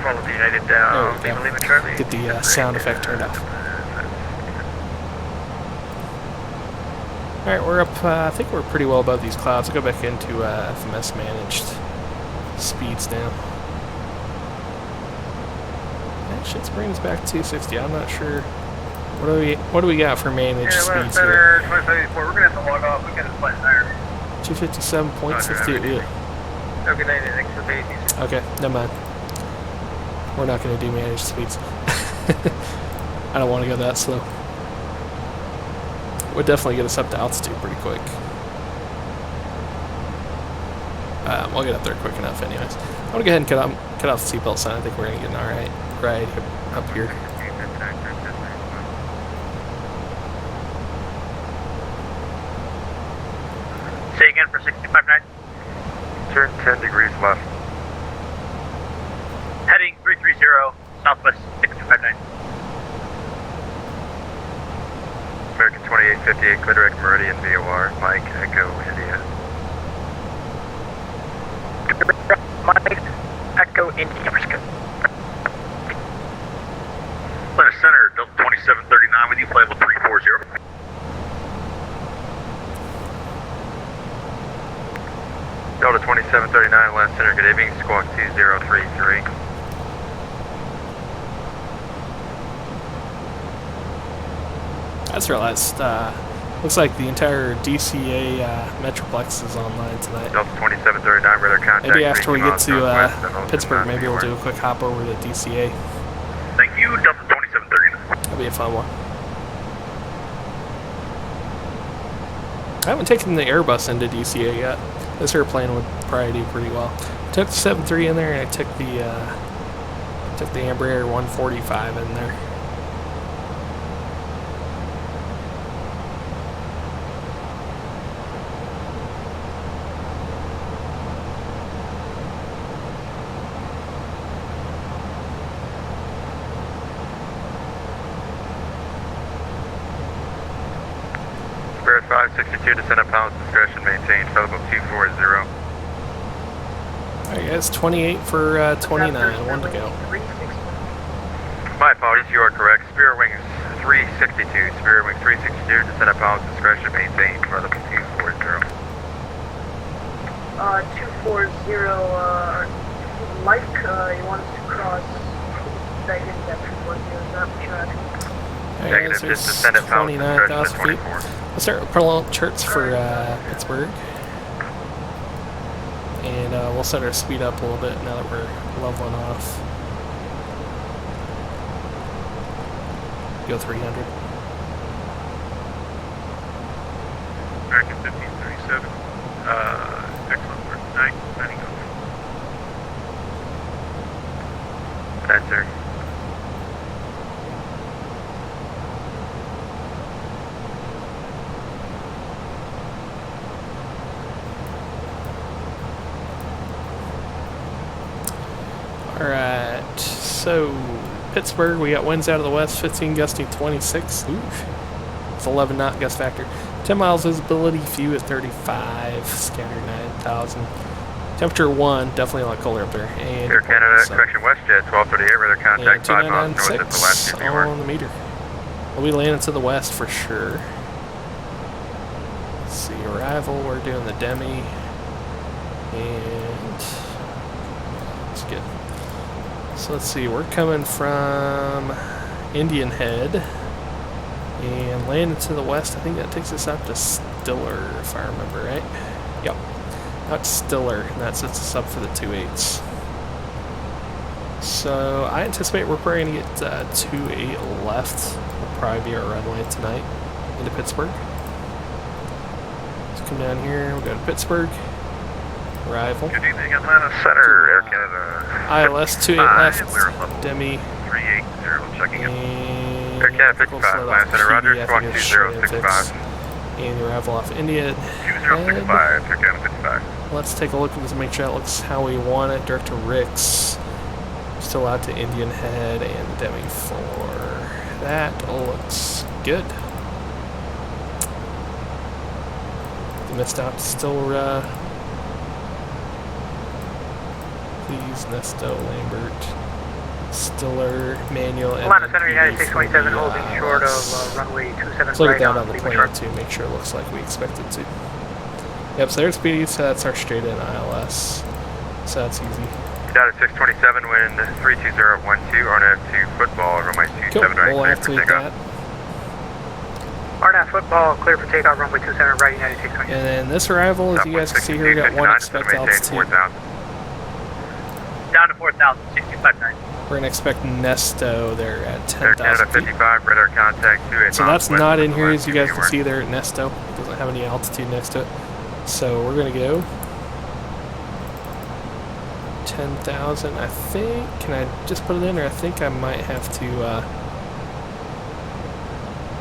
Follow the United down. There we Leave it, go. Charlie. Get the sound effect turned off. Alright, we're up, I think we're pretty well above these clouds. I'll go back into FMS managed speeds now. That shit's bringing us back to 260. I'm not sure. What do we got for managed speeds here? 2584. We're going to have to log off. We got to fly higher. 257.68. Yeah. Okay, thanks for the Okay, never mind. We're not going to do managed speeds. I don't want to go that slow. Would definitely get us up to altitude pretty quick. We'll get up there quick enough anyways. I'm going to go ahead and cut off the seatbelt sign. I think we're going to get an alright ride up here. Say again for 659. Turn 10 degrees left. Heading 330, Southwest 6259. American 2858, clear direct Meridian VOR, Mike, Echo, India. Mike, Echo, India. Atlanta Center, Delta 2739 with you, flight level 340. Delta 2739, Atlanta Center, good evening, squawk 2033. I just realized, looks like the entire DCA Metroplex is online tonight. Delta 2739, radar contact. Maybe after we get to northwest, Pittsburgh, maybe we'll do a quick hop over to DCA. Thank you, Delta 2739. That'll be a fun one. I haven't taken the Airbus into DCA yet. This airplane would probably do pretty well. Took the 7.3 in there, and I took the Embraer 145 in there. Spirit 562, descend up pilot's discretion, maintain, flight level 240. Alright guys, 28 for 29, one to go. My apologies, you are correct. Spirit Wings 362, Spirit Wings 362, descend up pilot's discretion, maintain, flight level 240. 240, Mike, you want us to cross back into that 240, is that what you're asking? Alright guys, there's 29,000 feet. Let's start pulling out charts for Pittsburgh. And we'll set our speed up a little bit now that we're leveling off. Go 300. American 1537. Excellent work tonight. Signing off. That's sir. Alright, so Pittsburg, we got winds out of the west, 15 gusting 26. Oof. It's 11 knot gust factor. 10 miles visibility, view at 35, scanner 9,000. Temperature 1, definitely a lot colder up there. And Air Canada, correction WestJet 1238, radar contact 5 miles north of the last 2996 2 you are. on the meter. Well, we landed to the west for sure. Let's see, arrival, we're doing the Demi. And let's get. So let's see, we're coming from Indian Head and landing to the west. I think that takes us up to Stiller, if I remember right. Yep, out to Stiller, and that sets us up for the 2-8s. So I anticipate we're probably going to get 2-8 left. Will probably be our runway tonight into Pittsburgh. Let's come down here, we'll go to Pittsburgh. Arrival. Good evening, Atlanta Center, Air Canada. ILS 28 left, We're level Demi, 380, checking in. and Air Canada 55, Atlanta Center, Roger, squawk 2065. and the arrival off India. 2065, Air Canada 55. Let's take a look and just make sure that looks how we want it. Direct to Ricks, still out to Indian Head and Demi 4. That looks good. The missed out still please, Nesto, Lambert, Stiller, Manuel, and Atlanta Center, United 627, holding short of runway 27 let's look at right that on on the Lima plan sharp. too, make sure it looks like we expect it to. Yep, so there's speed, so that's our straight in ILS. So that's easy. Data 627, wind 32012, RNF 2 football, runway 27 Cool, right, we'll clear for activate takeoff. that. RNAV football, clear for takeoff, runway 27 right, United 627. And then this arrival, as you guys can see here, we got one expect altitude. Down to 4,000, 65.9. We're going to expect Nesto there at Air Canada 10,000 feet. 55, radar contact 28 So miles that's west not of in the here, last as you 2 guys you can are. see there at Nesto. It doesn't have any altitude next to it. So we're going to go 10,000, I think. Can I just put it in, or I think I might have to,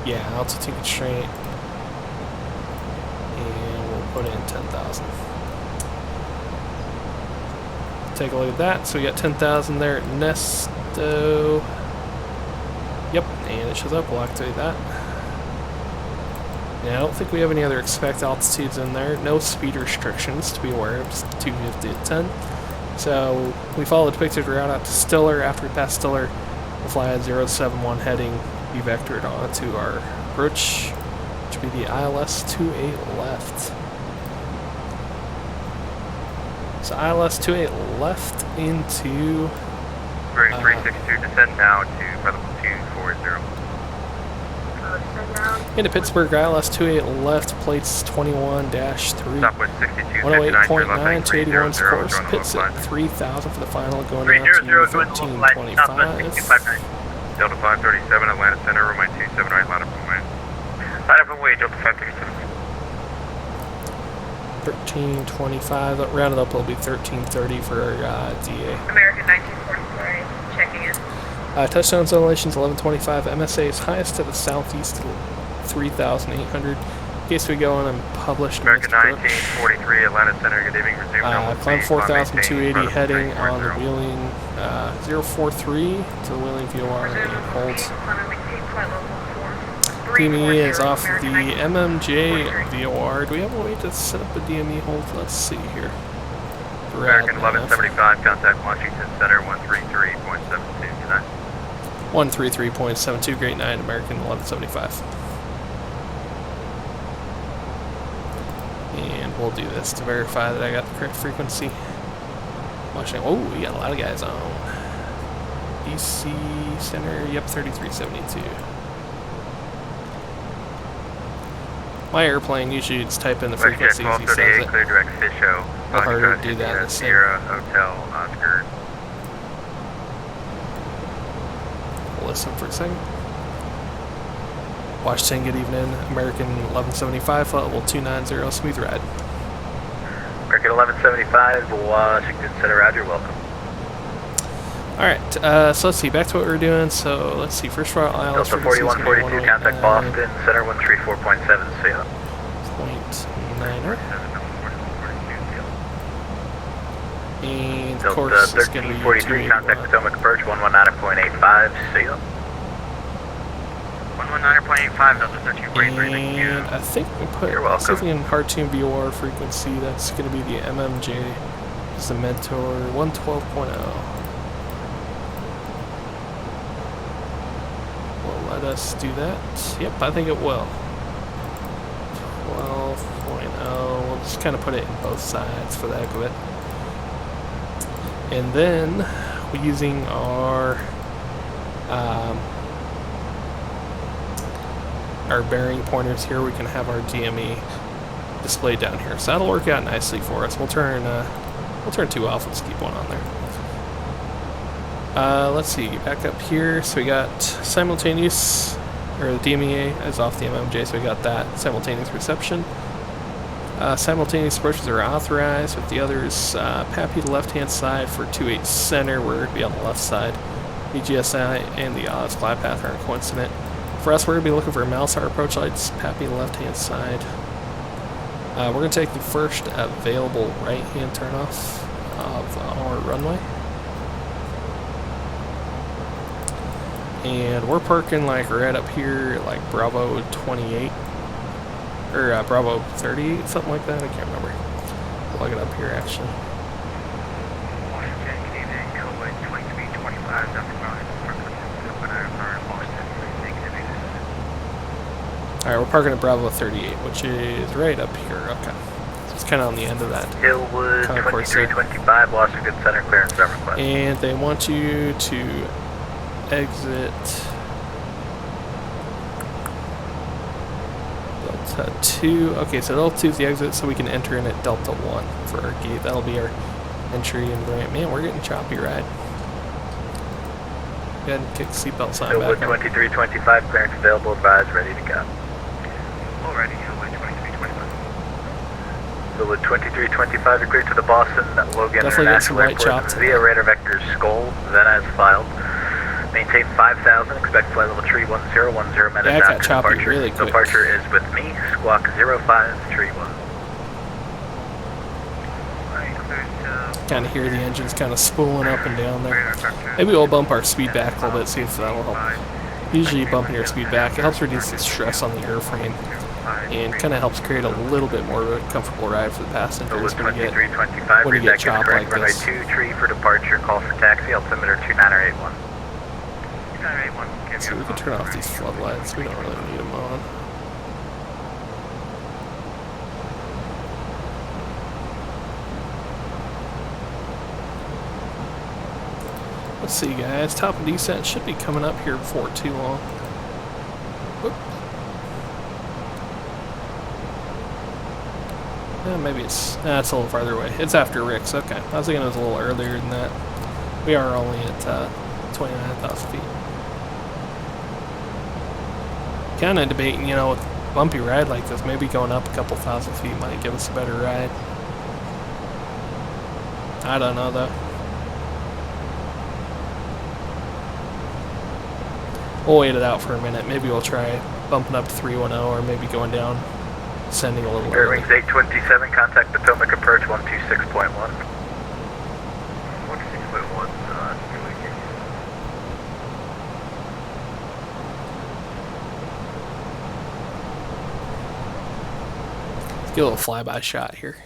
yeah, altitude constraint. And we'll put in 10,000. Take a look at that. So we got 10,000 there at Nesto. Yep, and it shows up. We'll activate that. Yeah, I don't think we have any other expect altitudes in there. No speed restrictions to be aware of. Just 250 at 10. So we follow the depicted route out to Stiller. After we pass Stiller, we'll fly at 071 heading. Be vectored onto our approach, which will be the ILS 28 left. So ILS 28 left into Bearing 362, descend now to level 240. into Pittsburgh. ILS 28 left, plates 21-3. Southwest 62, 108.9, 281's course. Pits at 3,000 for the final, going down to 1325. Delta 537, Atlanta Center, runway 27 right, line up and wind. Line up and wait, Delta 537. 1325, rounded up, it'll be 1330 for our DA. American 1945, checking in. Touchdown zone relations 1125. MSA is highest to the southeast, 3,800. In case we go on and publish American next approach. 1943, Atlanta Center, good evening, resume normal Climb speed, 4,280 maintain, heading rudder on the 340. Wheeling 043 to the Wheeling VOR and holds. DME is off the MMJ VOR. Do we have a way to set up a DME hold? Let's see here. American 1175, contact Washington Center, 133.72 tonight. 133.72, great night, American 1175. And we'll do this to verify that I got the correct frequency. Watching, oh, we got a lot of guys on. DC Center, yep, 3372. My airplane, usually you just type in the frequency as he says 1238, it. clear direct Fisho. How hard to do that in the sim. Sierra Hotel, Oscar. We'll listen for a second. Washington, good evening. American 1175, flight level 290, smooth ride. American 1175, Washington Center, roger, welcome. Alright, so let's see, back to what we were doing. So let's see, first flight ILS Delta 4142, contact Boston, center 134.7, see ya. 0.9er. And of Delta course, it's going to be 1343, contact Potomac approach 119.85, see ya. 119.85, Delta 1343, thank you. And I think we put, You're welcome. see if we can cartoon VOR frequency, that's going to be the MMJ, it's the Mentor 112.0. Will let us do that. Yep, I think it will. 12.0, we'll just kind of put it in both sides for the heck of it. And then, we're using our bearing pointers here, we can have our DME displayed down here. So that'll work out nicely for us. We'll turn 2 off, let's keep one on there. Let's see, back up here, so we got simultaneous, or the DMEA is off the MMJ, so we got that, simultaneous reception. Simultaneous approaches are authorized, with the others, PAPI the left-hand side for 28 center, we're going to be on the left side. EGSI and the odds glide path are coincident. For us, we're going to be looking for mouse hour approach lights, PAPI the left-hand side. We're going to take the first available right-hand turnoff of our runway. And we're parking like right up here, like Bravo 28, or Bravo 38, something like that, I can't remember. I'll look it up here actually. Washington, good evening, Code 2325, Dr. Brown, Alright, we're parking at Bravo 38, which is right up here, okay. So it's kind of on the end of that. Hillwood, concourse there. 2325, Washington Center, clearance on request. And they want you to exit Delta 2. Okay, so Delta 2 is the exit, so we can enter in at Delta 1 for our gate. That'll be our entry and right. Man, we're getting choppy ride. Go ahead and kick seatbelt sign Hillwood back on. 2325, clearance available, advised, ready to go. Already, Hillwood 2325. Hillwood 2325, you're clear to the Boston Logan Definitely get some International right chop Airport today. via radar vector Skull, then as filed. Maintain 5,000, expect flight level 310, 10 minutes Yeah, I got after choppy departure. really quick. Departure is with me, squawk 0531. Kind of hear the engines kind of spooling up and down there. Maybe we'll bump our speed back a little bit, see if that'll help. Usually bumping your speed back, it helps reduce the stress on the airframe and kind of helps create a little bit more of a comfortable ride for the passengers when you get chopped like this. Runway 23 for departure, call for taxi, altimeter 2981. So we can turn off these floodlights, we don't really need them on. Let's see guys, top of descent should be coming up here before too long. Whoop. Maybe it's a little farther away. It's after Rick's, okay. I was thinking it was a little earlier than that. We are only at 29,000 feet. Kind of debating, you know, with bumpy ride like this, maybe going up a couple thousand feet might give us a better ride. I don't know though. We'll wait it out for a minute. Maybe we'll try bumping up to 310 or maybe going down, sending a little early. Airwings 827, contact Potomac approach 126.1. 126.1, Let's get a little flyby shot here.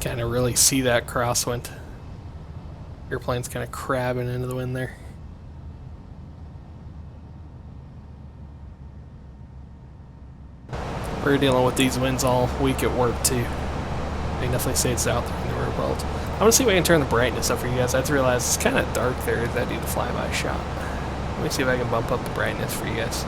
Kind of really see that crosswind. Airplane's kind of crabbing into the wind there. We're dealing with these winds all week at work too. They definitely say it's out there in the real world. I want to see if I can turn the brightness up for you guys. I just realized it's kind of dark there as I do the flyby shot. Let me see if I can bump up the brightness for you guys.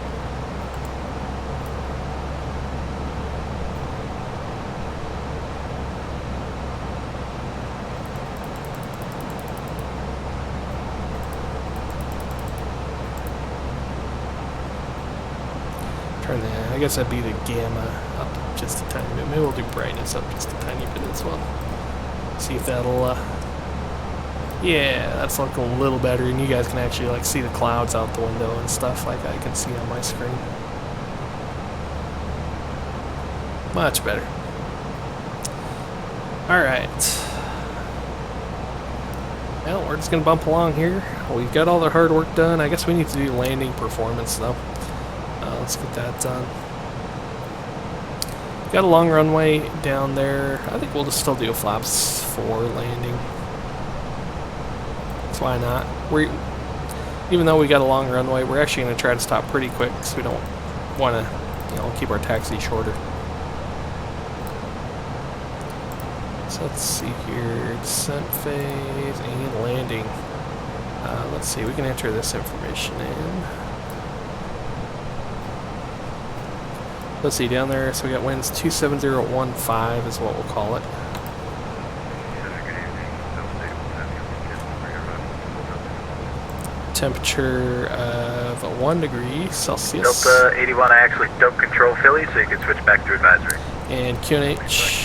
I guess that'd be the gamma up just a tiny bit. Maybe we'll do brightness up just a tiny bit as well. See if that'll, yeah, that's looking a little better, and you guys can actually like see the clouds out the window and stuff like I can see on my screen. Much better. Alright. Well, we're just going to bump along here. We've got all the hard work done. I guess we need to do landing performance, though. Let's get that done. Got a long runway down there. I think we'll just still do flaps 4 landing. So why not? Even though we got a long runway, we're actually going to try to stop pretty quick because we don't want to, you know, keep our taxi shorter. So let's see here, descent phase and landing. Let's see, we can enter this information in. Let's see, down there, so we got winds 27015 is what we'll call it. Temperature of 1 degree Celsius. Delta 81, I actually don't control Philly, so you can switch back to advisory. And QNH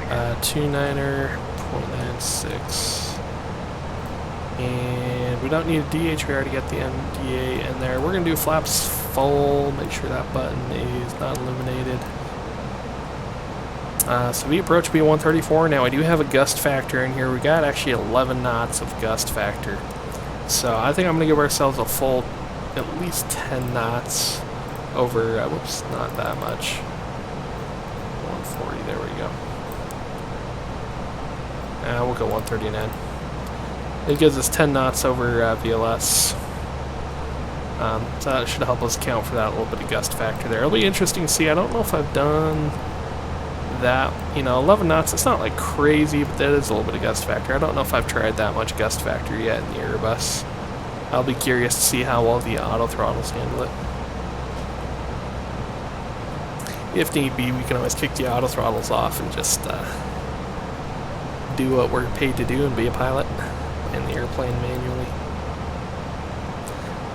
29er.96. And we don't need a DH, we already got the MDA in there. We're going to do flaps full, make sure that button is not illuminated. So we approach B134. Now I do have a gust factor in here. We got actually 11 knots of gust factor. So I think I'm going to give ourselves a full at least 10 knots over, whoops, not that much. 140, there we go. We'll go 139. It gives us 10 knots over VLS. So that should help us account for that little bit of gust factor there. It'll be interesting to see. I don't know if I've done that. You know, 11 knots, it's not like crazy, but that is a little bit of gust factor. I don't know if I've tried that much gust factor yet in the Airbus. I'll be curious to see how well the auto throttles handle it. If need be, we can always kick the auto throttles off and just do what we're paid to do and be a pilot in the airplane manually.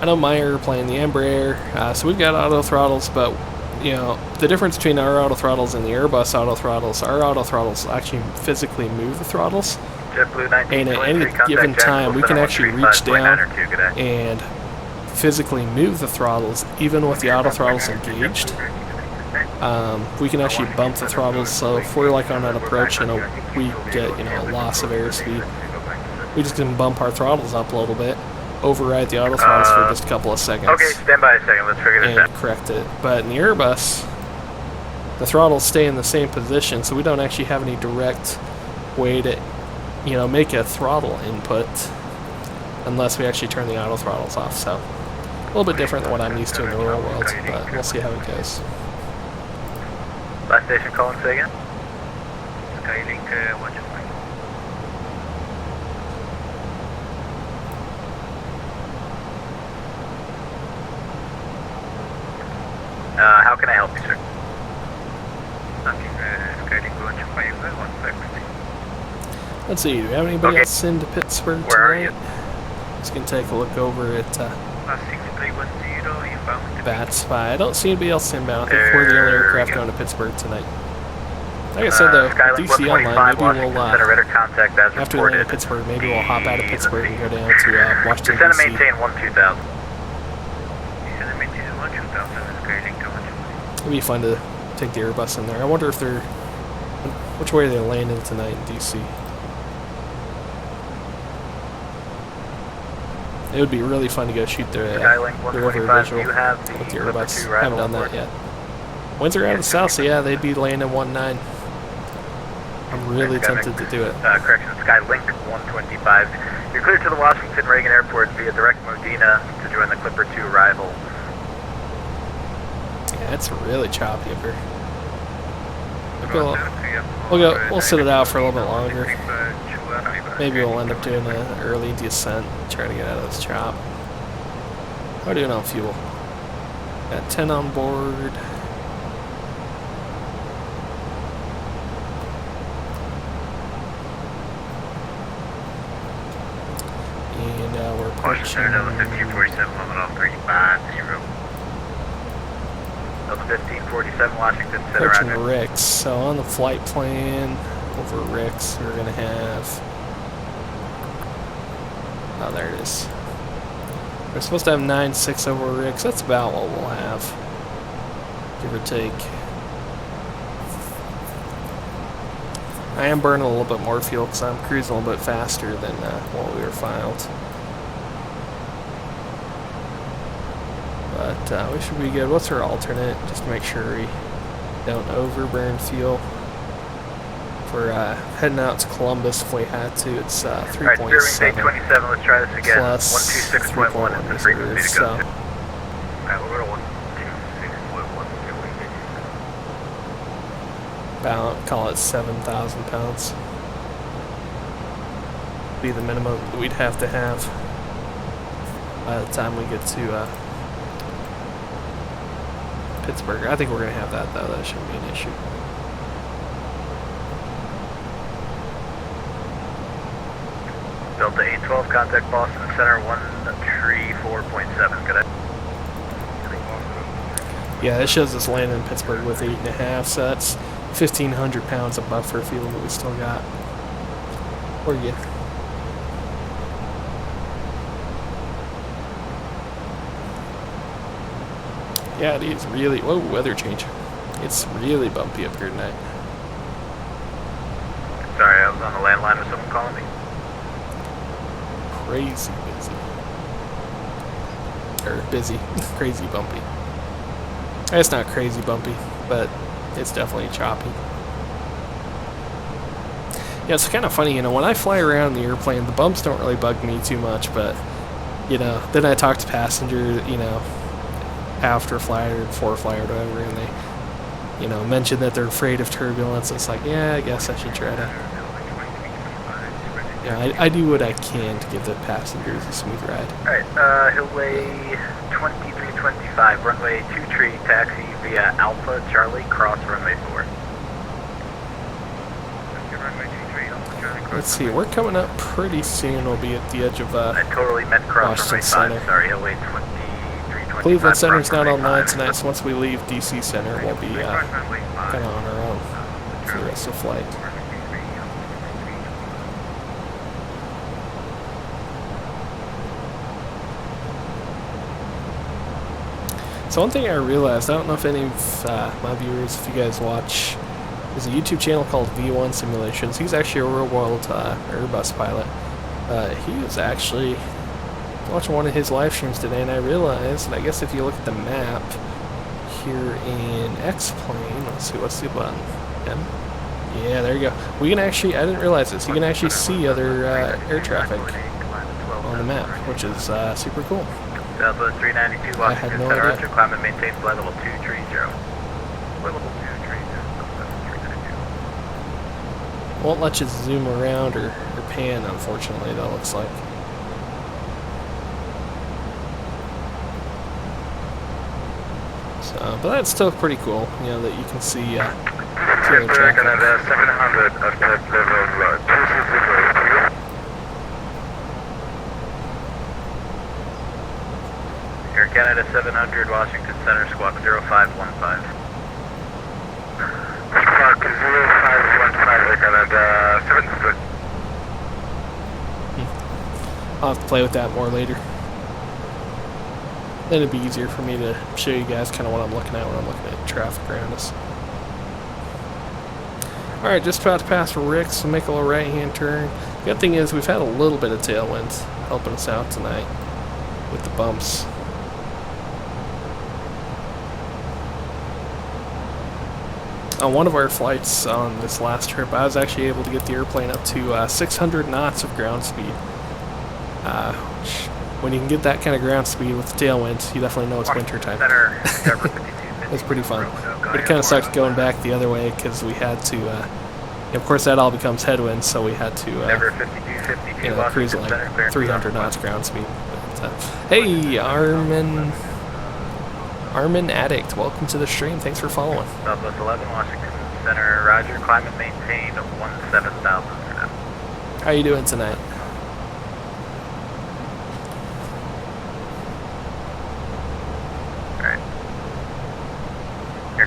I know my airplane, the Embraer, so we've got auto throttles, but you know, the difference between our auto throttles and the Airbus auto throttles, our auto throttles actually physically move the throttles. And at any given time, we can actually reach down and physically move the throttles, even with the auto throttles engaged. We can actually bump the throttles, so if we're like on an approach and we get, you know, a loss of airspeed, we just can bump our throttles up a little bit, override the auto throttles for just a couple of seconds. Okay, stand by a second, let's figure this out. And correct it. But in the Airbus, the throttles stay in the same position, so we don't actually have any direct way to, you know, make a throttle input unless we actually turn the auto throttles off. So a little bit different than what I'm used to in the real world, but we'll see how it goes. Last station calling, say again? Skylink 125. How can I help you, sir? Nothing, Skylink 125, 150. Let's see, do we have anybody else into Pittsburgh tonight? Where are you? Just gonna take a look over at 6310 inbound. Bats Spy. I don't see anybody else inbound. I think we're the only aircraft going to Pittsburgh tonight. Like I said though, DC Online, maybe we'll, after we land in Pittsburgh, maybe we'll hop out of Pittsburgh and go down to Washington, Descend and DC. maintain 12000. Descend and maintain 12000, Skylink 125. It'd be fun to take the Airbus in there. I wonder if they're, which way are they landing tonight in DC? It would be really fun to go shoot the river visual with the Airbus. I haven't done that yet. Winds are out of the south, so yeah, they'd be landing 19. I'm really tempted to do it. Correction, Skylink 125. You're cleared to the Washington Reagan Airport via direct Modena to join the Clipper 2 arrival. Yeah, it's really choppy up here. We'll sit it out for a little bit longer. Maybe we'll end up doing an early descent, try to get out of this chop. How are we doing on fuel? Got 10 on board. And we're pushing. Delta 1547, Washington Center, approaching roger. Ricks. So on the flight plan over Ricks, we're going to have... Oh, there it is. We're supposed to have 9.6 over Ricks. That's about what we'll have, give or take. I am burning a little bit more fuel because I'm cruising a little bit faster than what we were filed. But we should be good. What's our alternate? Just to make sure we don't overburn fuel. For heading out to Columbus if we had to, it's 3.7. Alright, Spirit Wing 27, let's try this again. Plus 126.1 is the frequency reserves, to go so. to. Alright, we'll go to 126.1, see what we can get. About, call it 7,000 pounds. Be the minimum that we'd have to have by the time we get to Pittsburg. I think we're going to have that though, that shouldn't be an issue. Delta 812, contact Boston Center 134.7, good. Yeah, it shows us landing in Pittsburg with 8.5, so that's 1,500 pounds of buffer fuel that we still got. Or yeah. Yeah, it is really, whoa, weather change. It's really bumpy up here tonight. Sorry, I was on the landline with someone calling me. Crazy busy. Or busy. Crazy bumpy. It's not crazy bumpy, but it's definitely choppy. Yeah, it's kind of funny, you know, when I fly around the airplane, the bumps don't really bug me too much, but, you know, then I talk to passengers, you know, after flight or before flight or whatever, and they, you know, mention that they're afraid of turbulence. It's like, yeah, I guess I should try to, yeah, I do what I can to give the passengers a smooth ride. Alright, Hillway 2325, runway 23, taxi via Alpha Charlie, cross runway 4. Let's see, we're coming up pretty soon. We'll be at the edge of I totally meant cross Washington runway 5, Center. sorry, Hillway 2325. Cleveland Center's not online 5. tonight, so once we leave DC Center, we'll be kind of on our own for the rest of the flight. So one thing I realized, I don't know if any of my viewers, if you guys watch, there's a YouTube channel called V1 Simulations. He's actually a real-world Airbus pilot. He was actually watching one of his live streams today, and I realized, and I guess if you look at the map here in Xplane, let's see, what's the button? M? Yeah, there you go. We can actually, I didn't realize this, you can actually see other air traffic on the map, which is super cool. Delta 392, I had Washington no Center, idea. Roger, climb and maintain flight level 230. Flight level 230, Won't let you zoom around or pan, unfortunately, that looks like. So, but that's still pretty cool, you know, that you can see the traffic. 700 at level 260. Air Canada 700, Washington Center, squawk 0515. Squawk 0515, Air Canada 700. I'll have to play with that more later. Then it'd be easier for me to show you guys kind of what I'm looking at when I'm looking at traffic around us. Alright, just about to pass Rick's, so make a little right-hand turn. Good thing is we've had a little bit of tailwind helping us out tonight with the bumps. On one of our flights on this last trip, I was actually able to get the airplane up to 600 knots of ground speed. Which, when you can get that kind of ground speed with the tailwind, you definitely know it's winter time. It's pretty fun. But it kind of sucked going back the other way because we had to, of course that all becomes headwind, so we had to you know, cruise at like 300 knots ground speed. But, hey, Armin Addict, welcome to the stream. Thanks for following. Southwest 11, Washington Center, Roger, climb and maintain 17,000 for now. How you doing tonight?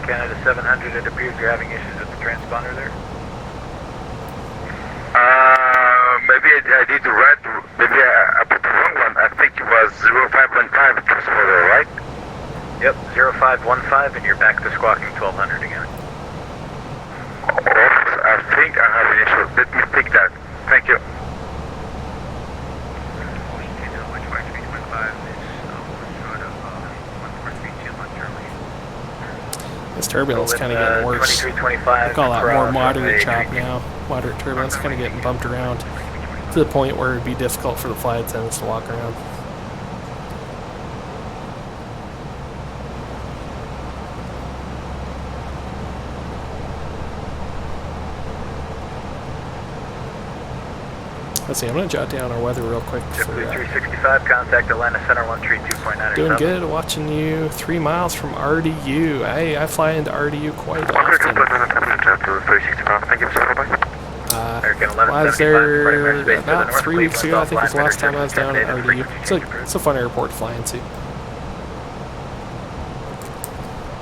Canada 700, it appears you're having issues with the transponder there. Maybe I did the right, maybe I put the wrong one. I think it was 0515 transponder, right? Yep, 0515, and you're back to squawking 1200 again. I think I have an issue. Let me think that. Thank you. This turbulence kind of getting worse. 2325. I call that more cross moderate runway chop 32. now. Moderate turbulence kind of getting bumped around to the point where it'd be difficult for the flight attendants to walk around. Let's see, I'm going to jot down our weather real quick. For, 365, contact Atlanta Center 132.9. doing good, watching you 3 miles from RDU. I fly into RDU quite often. I was there about 3 weeks ago, I think was the last time I was down at RDU. It's a fun airport to fly into.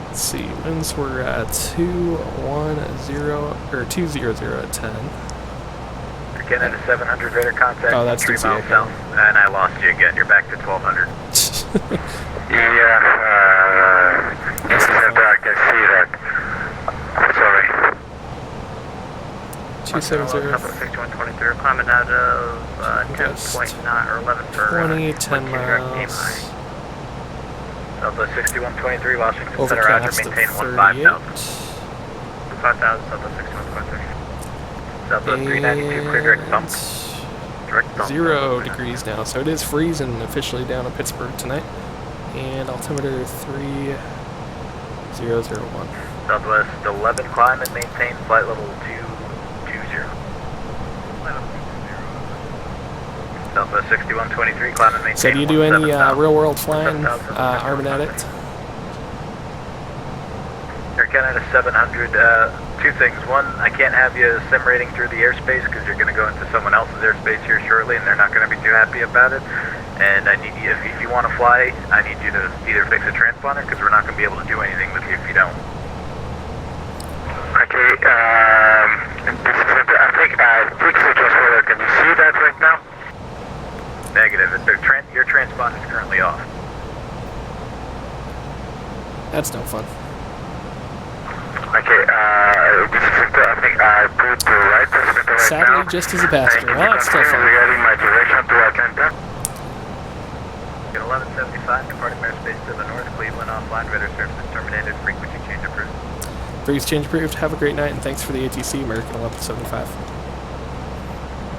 Let's see, winds were 200 at 10. Canada 700 radar contact. Oh, that's 3 DCA. miles south. And I lost you again. You're back to 1200. Yeah, I can see that. I'm sorry. 270. 6123, climbing out of 10.9 or 11 for 20, 10 miles. Southwest 6123, Washington Center, Overcast Roger, of maintain 38. 5000, Southwest 6123. Southwest 392, clear direct bump. Direct bump. 0 degrees now, so it is freezing officially down in Pittsburg tonight. And altimeter 3001. Southwest 11, climb and maintain flight level 220. Southwest 6123, climb and maintain. So do you do any real world flying, Armin Addict? Air Canada 700, two things. One, I can't have you sim rating through the airspace because you're going to go into someone else's airspace here shortly and they're not going to be too happy about it. And I need you, if you want to fly, I need you to either fix a transponder because we're not going to be able to do anything with you if you don't. Okay, I think I fixed the transponder. Can you see that right now? Negative. Your transponder is currently off. That's no fun. Okay, I think I put the right transmitter right Sadly, now. just as a passenger. Well, that's still fun. Regarding my direction to Atlanta. Get 1175, departing airspace to the north, Cleveland offline, radar services terminated, frequency change approved. Frequency change approved. Have a great night, and thanks for the ATC, American 1175.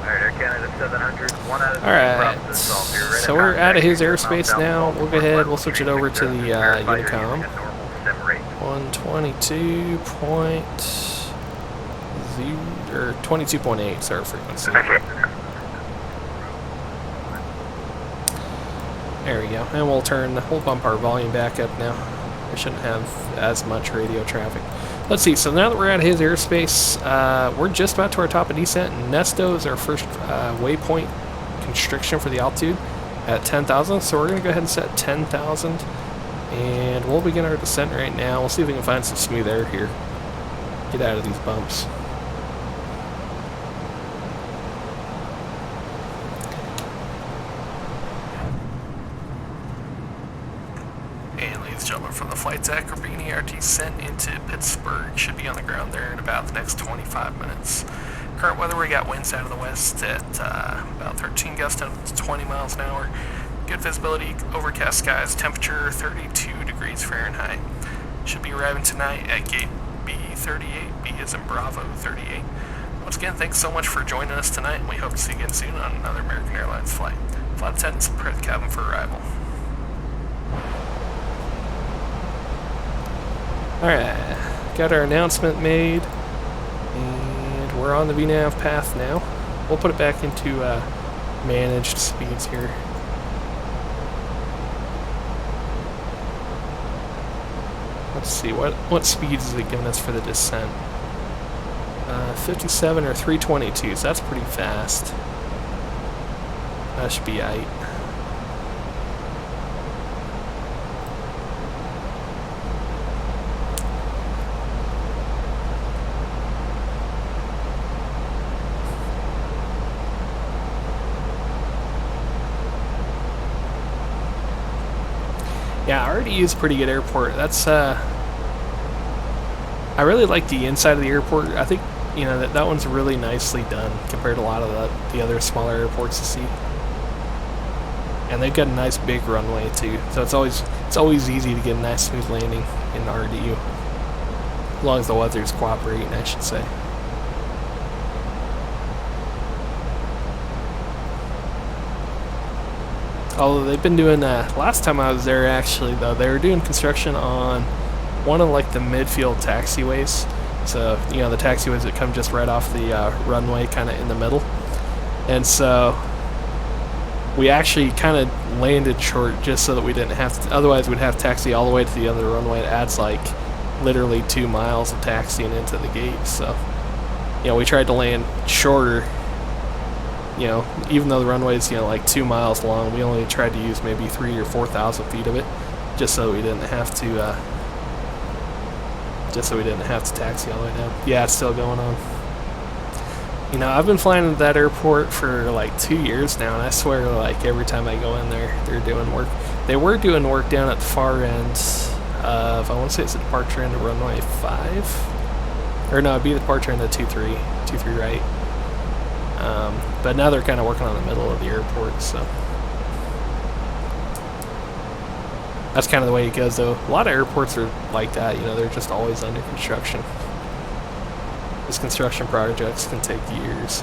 Alright, Air Canada 700, 1 out of 3 Alright, promises solved. You're ready so to we're out of his contact airspace Mountain now. South We'll go ahead, we'll switch it over to the verify you're Unicom. using a normal sim rate. 22.8 is our frequency. There we go, and we'll bump our volume back up now. We shouldn't have as much radio traffic. Let's see, so now that we're at his airspace, we're just about to our top of descent. Nesto is our first waypoint constriction for the altitude at 10,000. So we're going to go ahead and set 10,000. And we'll begin our descent right now. We'll see if we can find some smooth air here. Get out of these bumps. And ladies and gentlemen, from the flight deck, we're beginning our descent into Pittsburg. Should be on the ground there in about the next 25 minutes. Current weather, we got winds out of the west at about 13 gusts up to 20 miles an hour. Good visibility, overcast skies, temperature 32 degrees Fahrenheit. Should be arriving tonight at gate B38, B as in Bravo 38. Once again, thanks so much for joining us tonight, and we hope to see you again soon on another American Airlines flight. Flight attendants, prepare the cabin for arrival. Alright, got our announcement made, and we're on the VNAV path now. We'll put it back into managed speeds here. Let's see, what speeds is it giving us for the descent? 57 or 322, so that's pretty fast. That should be aight. Yeah, RDU is a pretty good airport. That's I really like the inside of the airport. I think, you know, that one's really nicely done compared to a lot of the other smaller airports you see. And they've got a nice big runway too, so it's always easy to get a nice smooth landing in RDU, as long as the weather's cooperating, I should say. Although they've been doing last time I was there, actually, though, they were doing construction on one of like the midfield taxiways. So, you know, the taxiways that come just right off the runway, kind of in the middle. And so we actually kind of landed short just so that we didn't have to, otherwise we'd have to taxi all the way to the other runway. It adds like literally 2 miles of taxiing into the gate. So, you know, we tried to land shorter. You know, even though the runway is, you know, like 2 miles long, we only tried to use maybe 3,000 or 4,000 feet of it, just so we didn't have to, taxi all the way down. Yeah, it's still going on. You know, I've been flying to that airport for like 2 years now, and I swear, like, every time I go in there, they're doing work. They were doing work down at the far end of, I want to say it's the departure end of runway 5, or no, it'd be the departure end of 23 right. But now they're kind of working on the middle of the airport, so that's kind of the way it goes, though. A lot of airports are like that, you know, they're just always under construction. These construction projects can take years.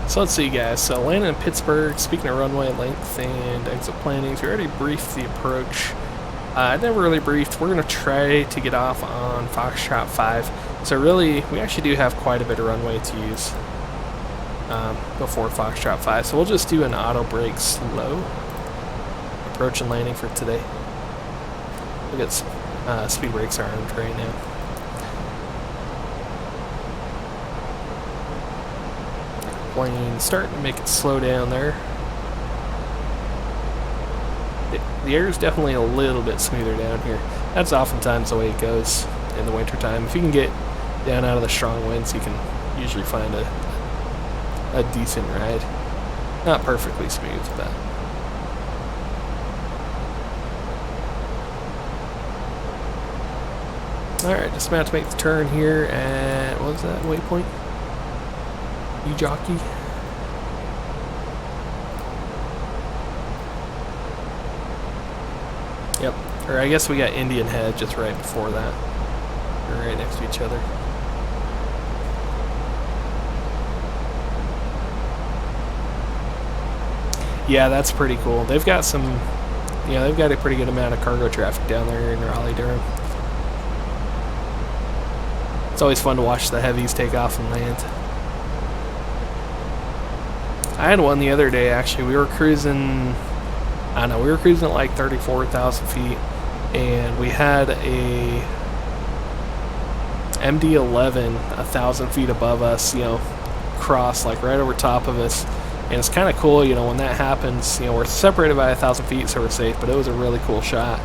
So let's see, guys. So landing in Pittsburg, speaking of runway length and exit plannings, we already briefed the approach. I never really briefed. We're going to try to get off on Foxtrot 5. So really, we actually do have quite a bit of runway to use before Foxtrot 5. So we'll just do an auto brake slow approach and landing for today. Look at speed brakes are armed right now. Plane starting to make it slow down there. The air is definitely a little bit smoother down here. That's oftentimes the way it goes in the winter time. If you can get down out of the strong winds, you can usually find a decent ride. Not perfectly smooth, but alright, just about to make the turn here at, what was that waypoint? Jockey. Yep, or I guess we got Indian Head just right before that. They're right next to each other. Yeah, that's pretty cool. They've got some, you know, they've got a pretty good amount of cargo traffic down there in Raleigh-Durham. It's always fun to watch the heavies take off and land. I had one the other day, actually. We were cruising, I don't know, we were cruising at like 34,000 feet, and we had a MD-11 1,000 feet above us, you know, cross like right over top of us. And it's kind of cool, you know, when that happens, you know, we're separated by 1,000 feet, so we're safe, but it was a really cool shot.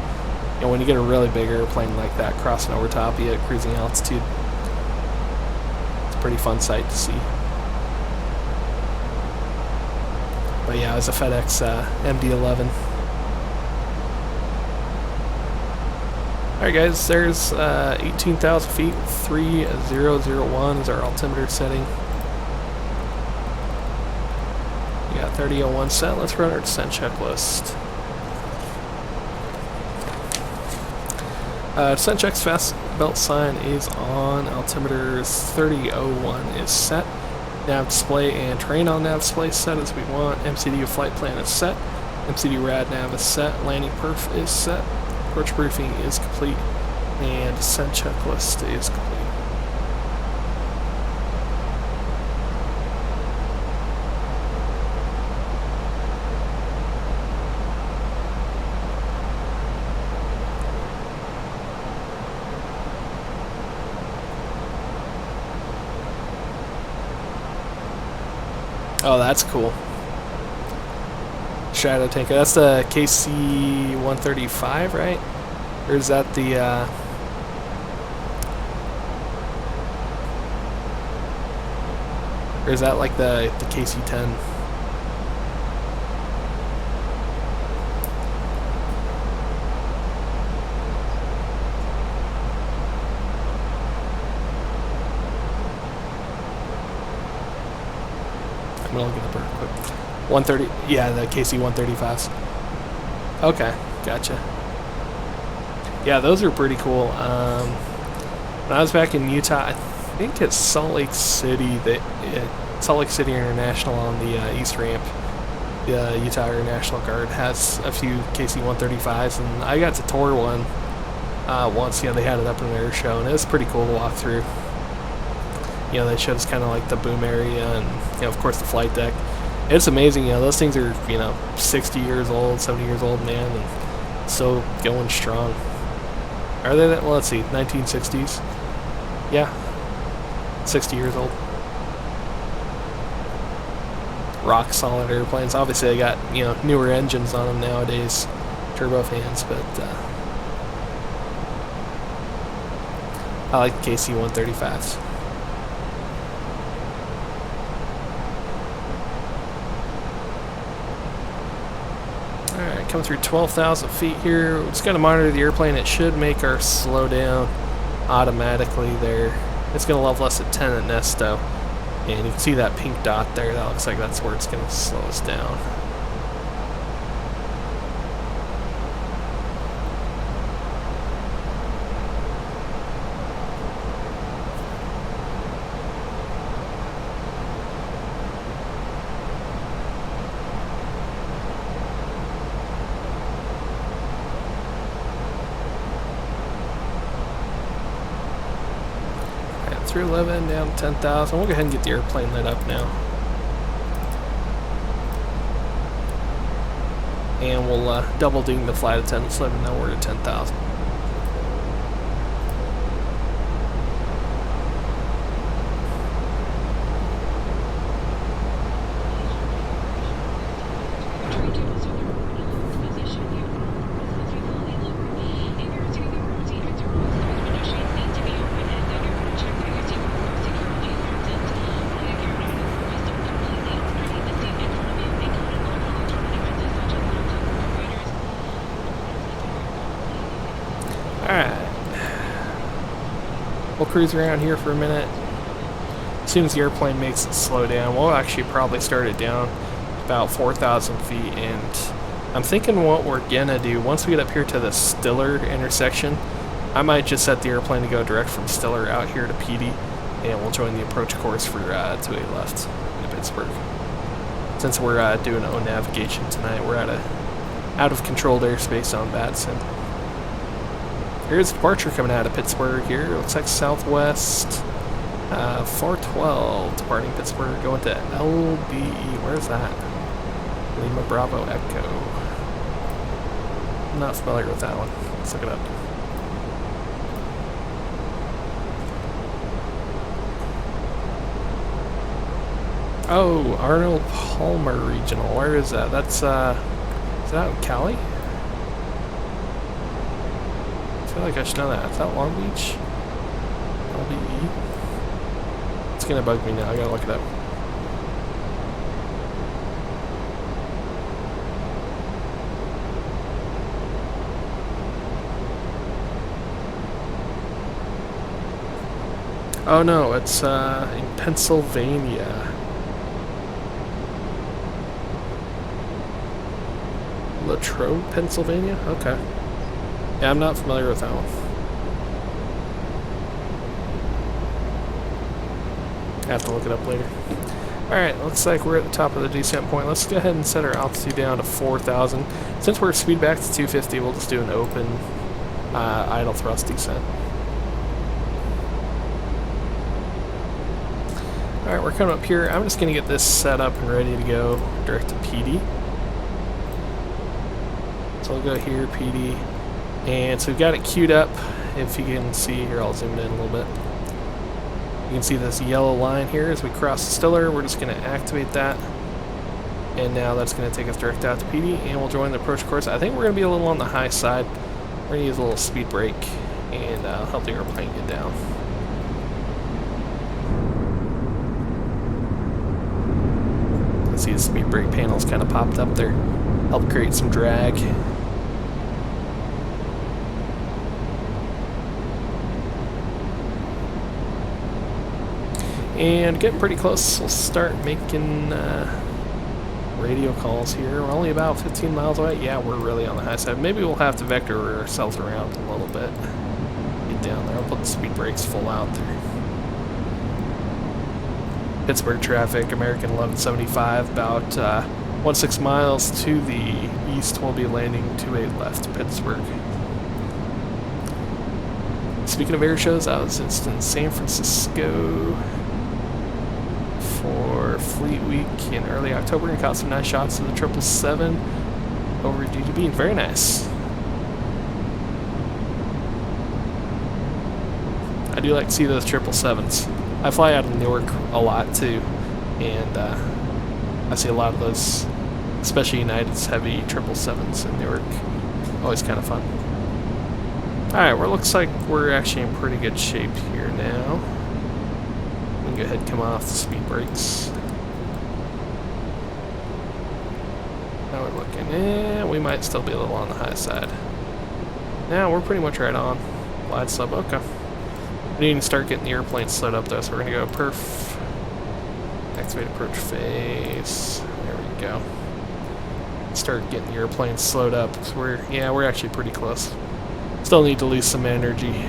You know, when you get a really big airplane like that crossing over top of you at cruising altitude, it's a pretty fun sight to see. But yeah, it was a FedEx MD-11. Alright guys, there's 18,000 feet, 3001 is our altimeter setting. We got 3001 set. Let's run our descent checklist. Descent checks fast belt sign is on. Altimeter 3001 is set. Nav display and terrain on nav display set as we want. MCD flight plan is set. MCD rad nav is set. Landing perf is set. Approach briefing is complete. And descent checklist is complete. Oh, that's cool. Shadow tanker. That's the KC-135, right? Or is that the or is that like the KC-10? I'm gonna look it up real quick. 130, yeah, the KC-135s. Okay, gotcha. Yeah, those are pretty cool. When I was back in Utah, I think it's Salt Lake City, Salt Lake City International on the East Ramp. The Utah Air National Guard has a few KC-135s, and I got to tour one once. You know, they had it up in an air show, and it was pretty cool to walk through. You know, they showed us kind of like the boom area and, you know, of course the flight deck. It's amazing, you know, those things are, you know, 60 years old, 70 years old, man, and still going strong. Are they that? Well, let's see, 1960s. Yeah, 60 years old. Rock solid airplanes. Obviously, they got, you know, newer engines on them nowadays, turbofans, but I like the KC-135s. Alright, coming through 12,000 feet here. We're just going to monitor the airplane. It should make our slow down automatically there. It's going to level us at 10 at Nesto. And you can see that pink dot there. That looks like that's where it's going to slow us down. Alright, 311 down to 10,000. We'll go ahead and get the airplane lit up now. And we'll double ding the flight attendants, let them know we're at 10,000. Alright. We'll cruise around here for a minute. As soon as the airplane makes it slow down, we'll actually probably start it down about 4,000 feet. And I'm thinking what we're gonna do, once we get up here to the Stiller intersection, I might just set the airplane to go direct from Stiller out here to PD, and we'll join the approach course for 2A left into Pittsburg. Since we're doing O navigation tonight, we're out of controlled airspace on Batson. Here's a departure coming out of Pittsburg here. Looks like Southwest 412 departing Pittsburg, going to LBE. Where's that? Lima Bravo Echo. I'm not familiar with that one. Let's look it up. Oh, Arnold Palmer Regional. Where is that? That's, is that out in Cali? I feel like I should know that. Is that Long Beach? LBE? It's gonna bug me now. I gotta look it up. Oh no, it's in Pennsylvania. Latrobe, Pennsylvania? Okay. Yeah, I'm not familiar with that one. I have to look it up later. Alright, looks like we're at the top of the descent point. Let's go ahead and set our altitude down to 4,000. Since we're speed back to 250, we'll just do an open idle thrust descent. Alright, we're coming up here. I'm just going to get this set up and ready to go direct to PD. So we'll go here, PD. And so we've got it queued up. If you can see here, I'll zoom in a little bit. You can see this yellow line here as we cross the Stiller. We're just going to activate that. And now that's going to take us direct out to PD, and we'll join the approach course. I think we're going to be a little on the high side. We're going to use a little speed brake and help the airplane get down. You can see the speed brake panels kind of popped up there. Help create some drag. And getting pretty close. We'll start making radio calls here. We're only about 15 miles away. Yeah, we're really on the high side. Maybe we'll have to vector ourselves around a little bit. Get down there. I'll put the speed brakes full out there. Pittsburg traffic, American 1175, about 16 miles to the east. We'll be landing 28 left, Pittsburg. Speaking of air shows, I was just in San Francisco for Fleet Week in early October and caught some nice shots of the 777 over DDB. Very nice. I do like to see those 777s. I fly out of Newark a lot too, and I see a lot of those, especially United's heavy 777s in Newark. Always kind of fun. Alright, well, it looks like we're actually in pretty good shape here now. We can go ahead and come off the speed brakes. Now we're looking, we might still be a little on the high side. Now we're pretty much right on. Glide slope, okay. We need to start getting the airplane slowed up though, so we're going to go perf. Activate approach phase. There we go. Start getting the airplane slowed up. So we're actually pretty close. Still need to lose some energy.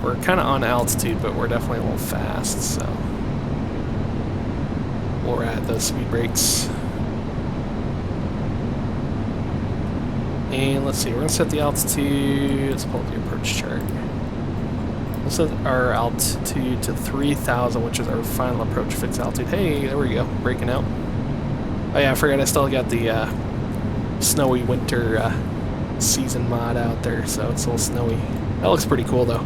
We're kind of on altitude, but we're definitely a little fast, so we'll add those speed brakes. And let's see, we're going to set the altitude. Let's pull up the approach chart. We'll set our altitude to 3,000, which is our final approach fixed altitude. Hey, there we go, breaking out. Oh yeah, I forgot I still got the snowy winter season mod out there, so it's a little snowy. That looks pretty cool though.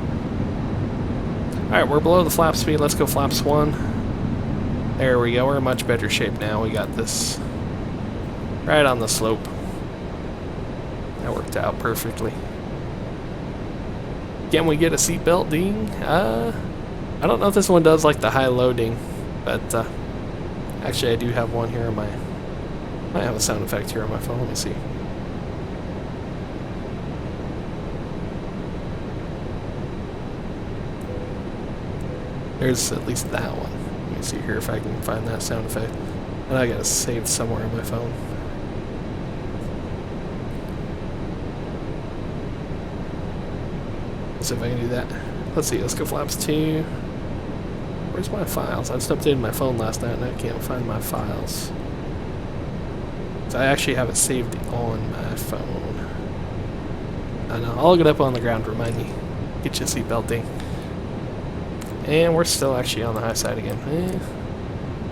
Alright, we're below the flap speed. Let's go flaps 1. There we go, we're in much better shape now. We got this right on the slope. That worked out perfectly. Can we get a seatbelt ding? I don't know if this one does like the high-low ding, but actually I do have one here on my... I have a sound effect here on my phone. Let me see. There's at least that one. Let me see here if I can find that sound effect. And I got it saved somewhere on my phone. Let's see if I can do that. Let's see, let's go flaps 2. Where's my files? I just updated my phone last night and I can't find my files. So I actually have it saved on my phone. I know, I'll look it up on the ground to remind me. Get your seatbelt ding. And we're still actually on the high side again.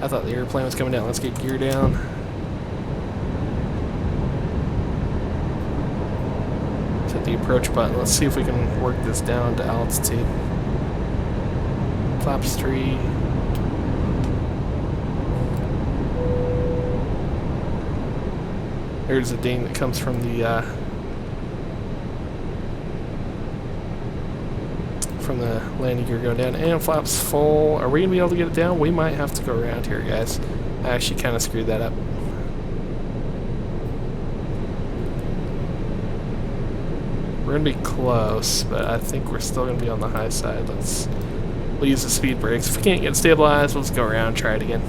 I thought the airplane was coming down. Let's get gear down. Hit the approach button. Let's see if we can work this down to altitude. Flaps 3. There's a ding that comes from the landing gear going down, and flaps full. Are we gonna be able to get it down? We might have to go around here, guys. I actually kind of screwed that up. We're gonna be close, but I think we're still gonna be on the high side. We'll use the speed brakes. If we can't get it stabilized, we'll just go around, try it again.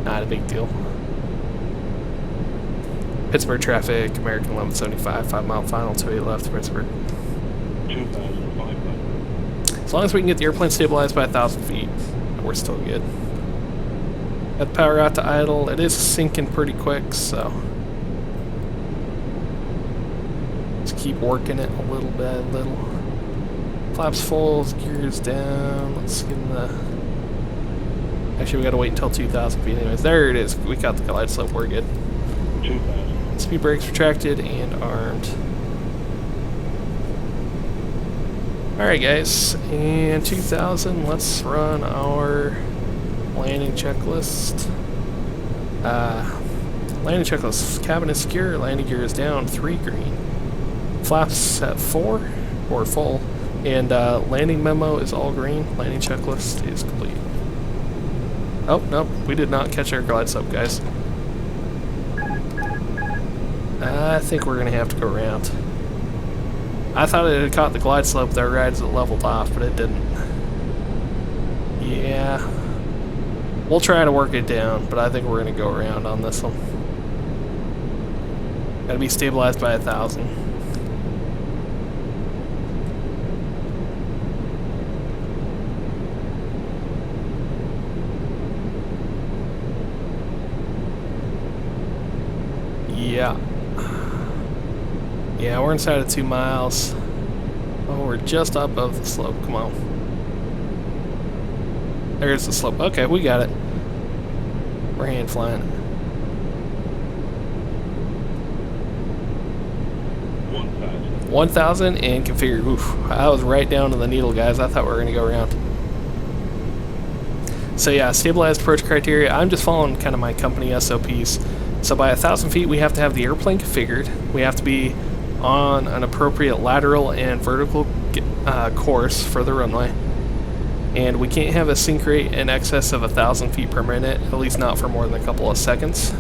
Not a big deal. Pittsburg traffic, American 1175, 5 mile final, 28 left, Pittsburg. 2,500. As long as we can get the airplane stabilized by 1,000 feet, we're still good. Got the power out to idle. It is sinking pretty quick, so just keep working it a little bit, Flaps full, gears down. Let's get in the... Actually, we gotta wait until 2,000 feet anyways. There it is. We got the glide slope. We're good. 2,000. Speed brakes retracted and armed. Alright guys, and 2000, let's run our landing checklist. Landing checklist, cabin is secure, landing gear is down, 3 green. Flaps at 4, or full, and landing memo is all green, landing checklist is complete. Oh, nope, we did not catch our glide slope, guys. I think we're going to have to go around. I thought it had caught the glide slope there right as it leveled off, but it didn't. Yeah. We'll try to work it down, but I think we're going to go around on this one. Got to be stabilized by 1,000. Yeah. Yeah, we're inside of 2 miles. Oh, we're just up above the slope. Come on. There's the slope. Okay, we got it. We're hand flying. 1,000 and configured. Oof, I was right down to the needle, guys. I thought we were going to go around. So yeah, stabilized approach criteria. I'm just following kind of my company SOPs. So by 1,000 feet, we have to have the airplane configured. We have to be on an appropriate lateral and vertical course for the runway. And we can't have a sync rate in excess of 1,000 feet per minute, at least not for more than a couple of seconds.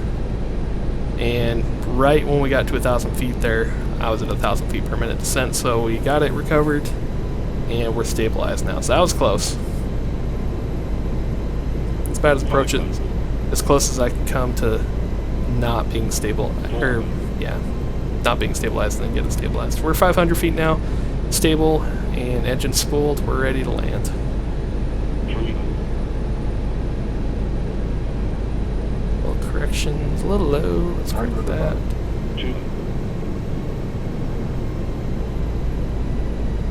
And right when we got to 1,000 feet there, I was at 1,000 feet per minute descent, so we got it recovered, and we're stabilized now. So that was close. It's about as approach it as close as I can come to not being stable, or yeah, not being stabilized and then get it stabilized. We're 500 feet now, stable, and engine spooled. We're ready to land. Well, corrections a little low. Let's bring that.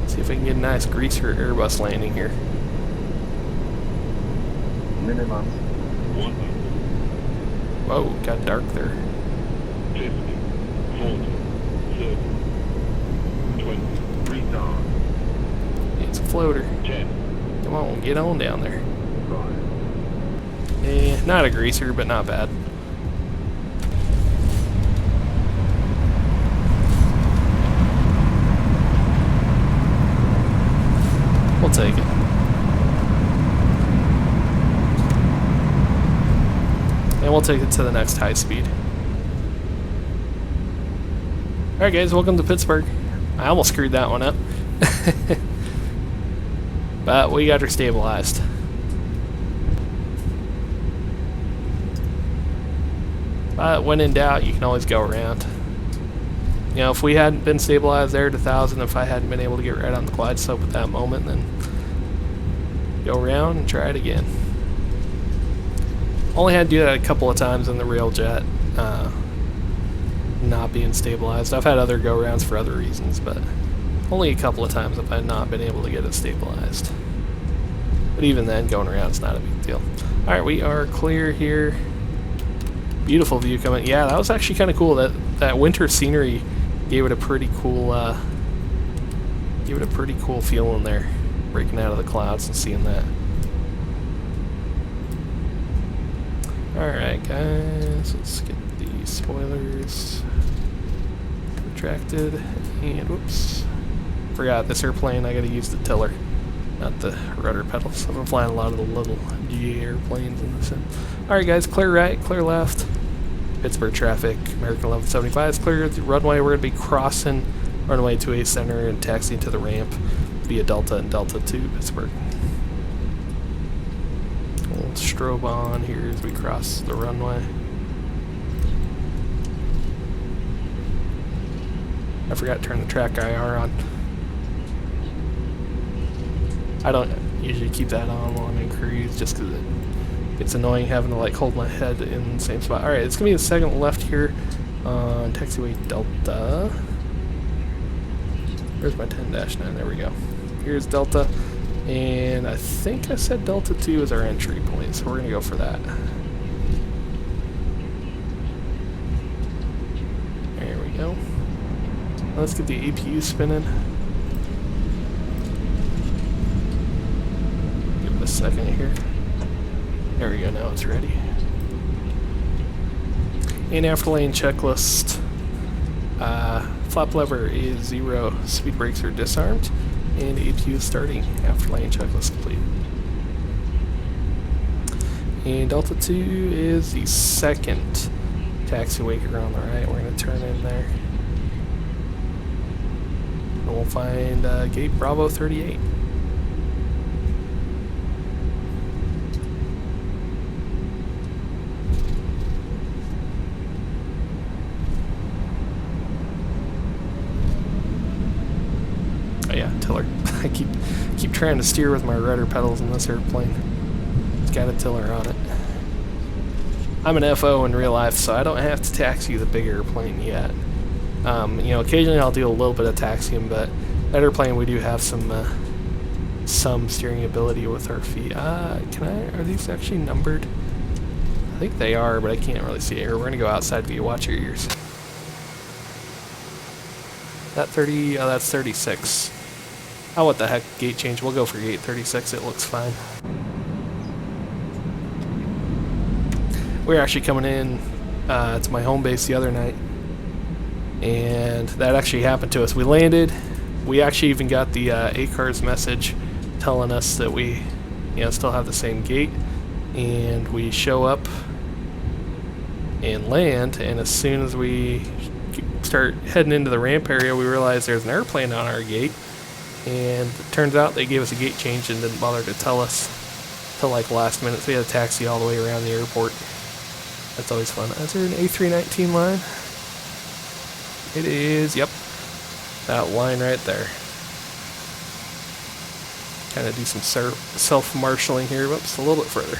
See if I can get a nice greaser Airbus landing here. Minimum. Whoa, got dark there. 50, 40, 30, 20, retard. It's a floater. 10. Come on, get on down there. 5. Not a greaser, but not bad. We'll take it. And we'll take it to the next high speed. Alright guys, welcome to Pittsburg. I almost screwed that one up. But we got her stabilized. But when in doubt, you can always go around. You know, if we hadn't been stabilized there at 1,000, if I hadn't been able to get right on the glide slope at that moment, then go around and try it again. Only had to do that a couple of times in the real jet, not being stabilized. I've had other go-rounds for other reasons, but only a couple of times have I not been able to get it stabilized. But even then, going around is not a big deal. Alright, we are clear here. Beautiful view coming. Yeah, that was actually kind of cool. That winter scenery gave it a pretty cool feeling there, breaking out of the clouds and seeing that. Alright guys, let's get the spoilers retracted, and whoops, forgot this airplane, I gotta use the tiller, not the rudder pedals. I've been flying a lot of the little GA airplanes in this. Alright guys, clear right, clear left. Pittsburg traffic, American 1175 is clear. The runway, we're going to be crossing runway 2A center and taxiing to the ramp via Delta and Delta to Pittsburg. We'll strobe on here as we cross the runway. I forgot to turn the track IR on. I don't usually keep that on while I'm in cruise just because it's annoying having to like hold my head in the same spot. Alright, it's going to be the second left here on Taxiway Delta. Where's my 10-9? There we go. Here's Delta. And I think I said Delta 2 is our entry point, so we're going to go for that. There we go. Let's get the APU spinning. second here. There we go, now it's ready. And after lane checklist, flap lever is 0, speed brakes are disarmed, and APU is starting after lane checklist complete. And Delta 2 is the second taxiway here on the right. We're going to turn in there. And we'll find gate Bravo 38. Oh yeah, tiller. I keep trying to steer with my rudder pedals in this airplane. It's got a tiller on it. I'm an FO in real life, so I don't have to taxi the big airplane yet. You know, occasionally I'll do a little bit of taxiing, but that airplane we do have some steering ability with our feet. Are these actually numbered? I think they are, but I can't really see it here. We're gonna go outside view. Watch your ears. That 30, oh, that's 36. Oh, what the heck, gate change. We'll go for gate 36, it looks fine. We were actually coming in to my home base the other night, and that actually happened to us. We landed, we actually even got the ACARS message telling us that we still have the same gate, and we show up and land, and as soon as we start heading into the ramp area, we realize there's an airplane on our gate, and it turns out they gave us a gate change and didn't bother to tell us till like last minute, so we had to taxi all the way around the airport. That's always fun. Is there an A319 line? It is, yep. That line right there. Kind of do some self-marshalling here. Whoops, a little bit further.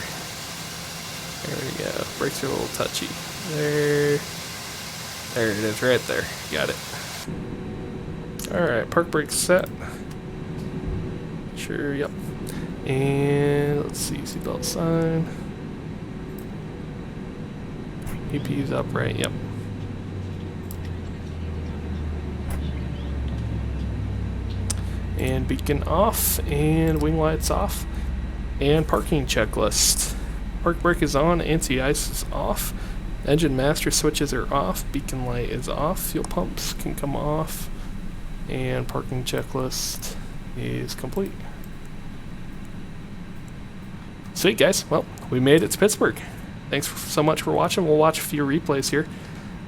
There we go. Brakes are a little touchy. There it is, right there. Got it. Alright, park brakes set. Sure, yep. And let's see, seatbelt sign. EPU's upright, yep. And beacon off, and wing lights off, and parking checklist. Park brake is on, anti-ice is off, engine master switches are off, beacon light is off, fuel pumps can come off, and parking checklist is complete. Sweet guys, well, we made it to Pittsburg. Thanks so much for watching. We'll watch a few replays here.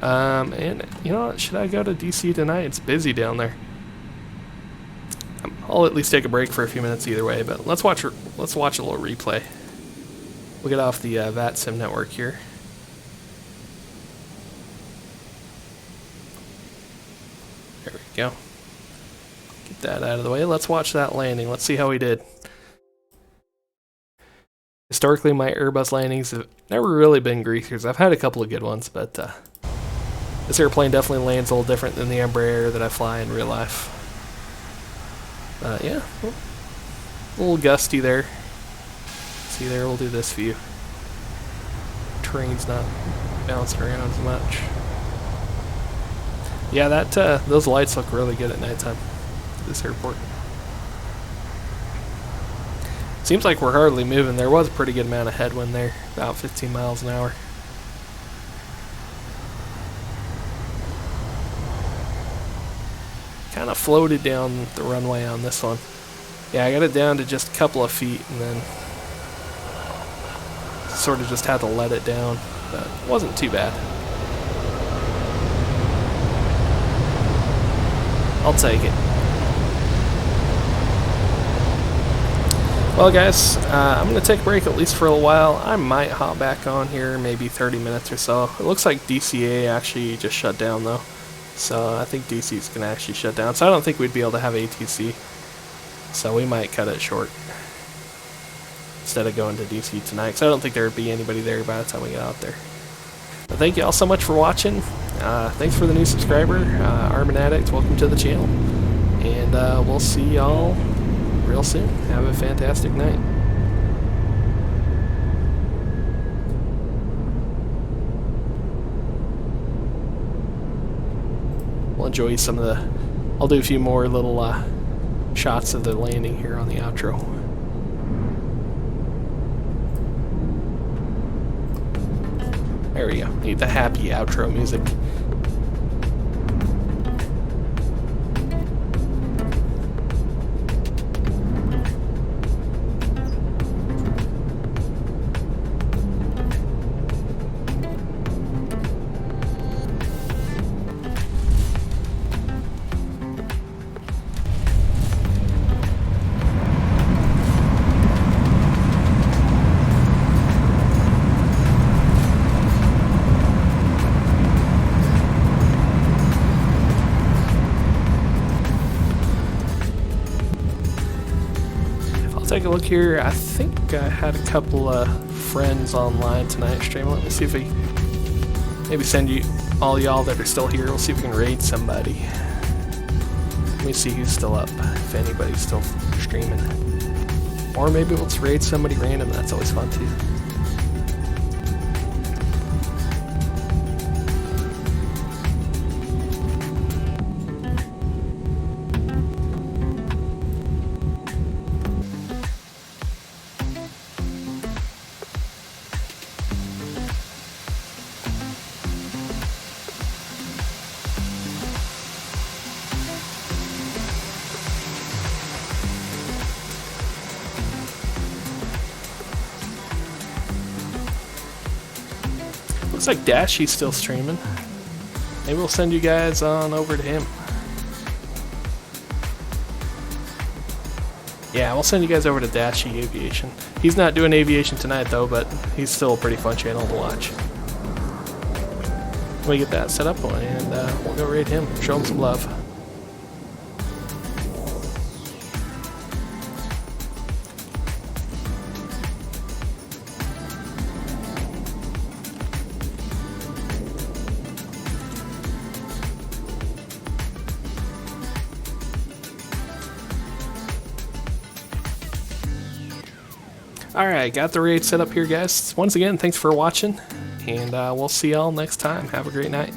And you know what, should I go to DC tonight? It's busy down there. I'll at least take a break for a few minutes either way, but let's watch a little replay. We'll get off the VATSIM network here. There we go. Get that out of the way. Let's watch that landing. Let's see how we did. Historically, my Airbus landings have never really been greasers. I've had a couple of good ones, but this airplane definitely lands a little different than the Embraer that I fly in real life. Yeah, well, a little gusty there. See there, we'll do this view. Terrain's not bouncing around as much. Yeah, those lights look really good at nighttime at this airport. Seems like we're hardly moving. There was a pretty good amount of headwind there, about 15 miles an hour. Kind of floated down the runway on this one. Yeah, I got it down to just a couple of feet and then sort of just had to let it down, but it wasn't too bad. I'll take it. Well guys, I'm going to take a break at least for a little while. I might hop back on here, maybe 30 minutes or so. It looks like DCA actually just shut down though. So I think DC's going to actually shut down. So I don't think we'd be able to have ATC. So we might cut it short instead of going to DC tonight. Because I don't think there would be anybody there by the time we get out there. But thank you all so much for watching. Thanks for the new subscriber, Armin Addict. Welcome to the channel. And we'll see y'all real soon. Have a fantastic night. We'll enjoy some of the... I'll do a few more little shots of the landing here on the outro. There we go. Need the happy outro music. Take a look here. I think I had a couple of friends online tonight streaming. Let me see if we maybe send you all y'all that are still here. We'll see if we can raid somebody. Let me see who's still up, if anybody's still streaming. Or maybe we'll just raid somebody random. That's always fun too. Looks like Dashy's still streaming. Maybe we'll send you guys on over to him. Yeah, we'll send you guys over to Dashy Aviation. He's not doing aviation tonight though, but he's still a pretty fun channel to watch. We get that set up and we'll go raid him, show him some love. Alright, got the raid set up here, guys. Once again, thanks for watching, and we'll see y'all next time. Have a great night.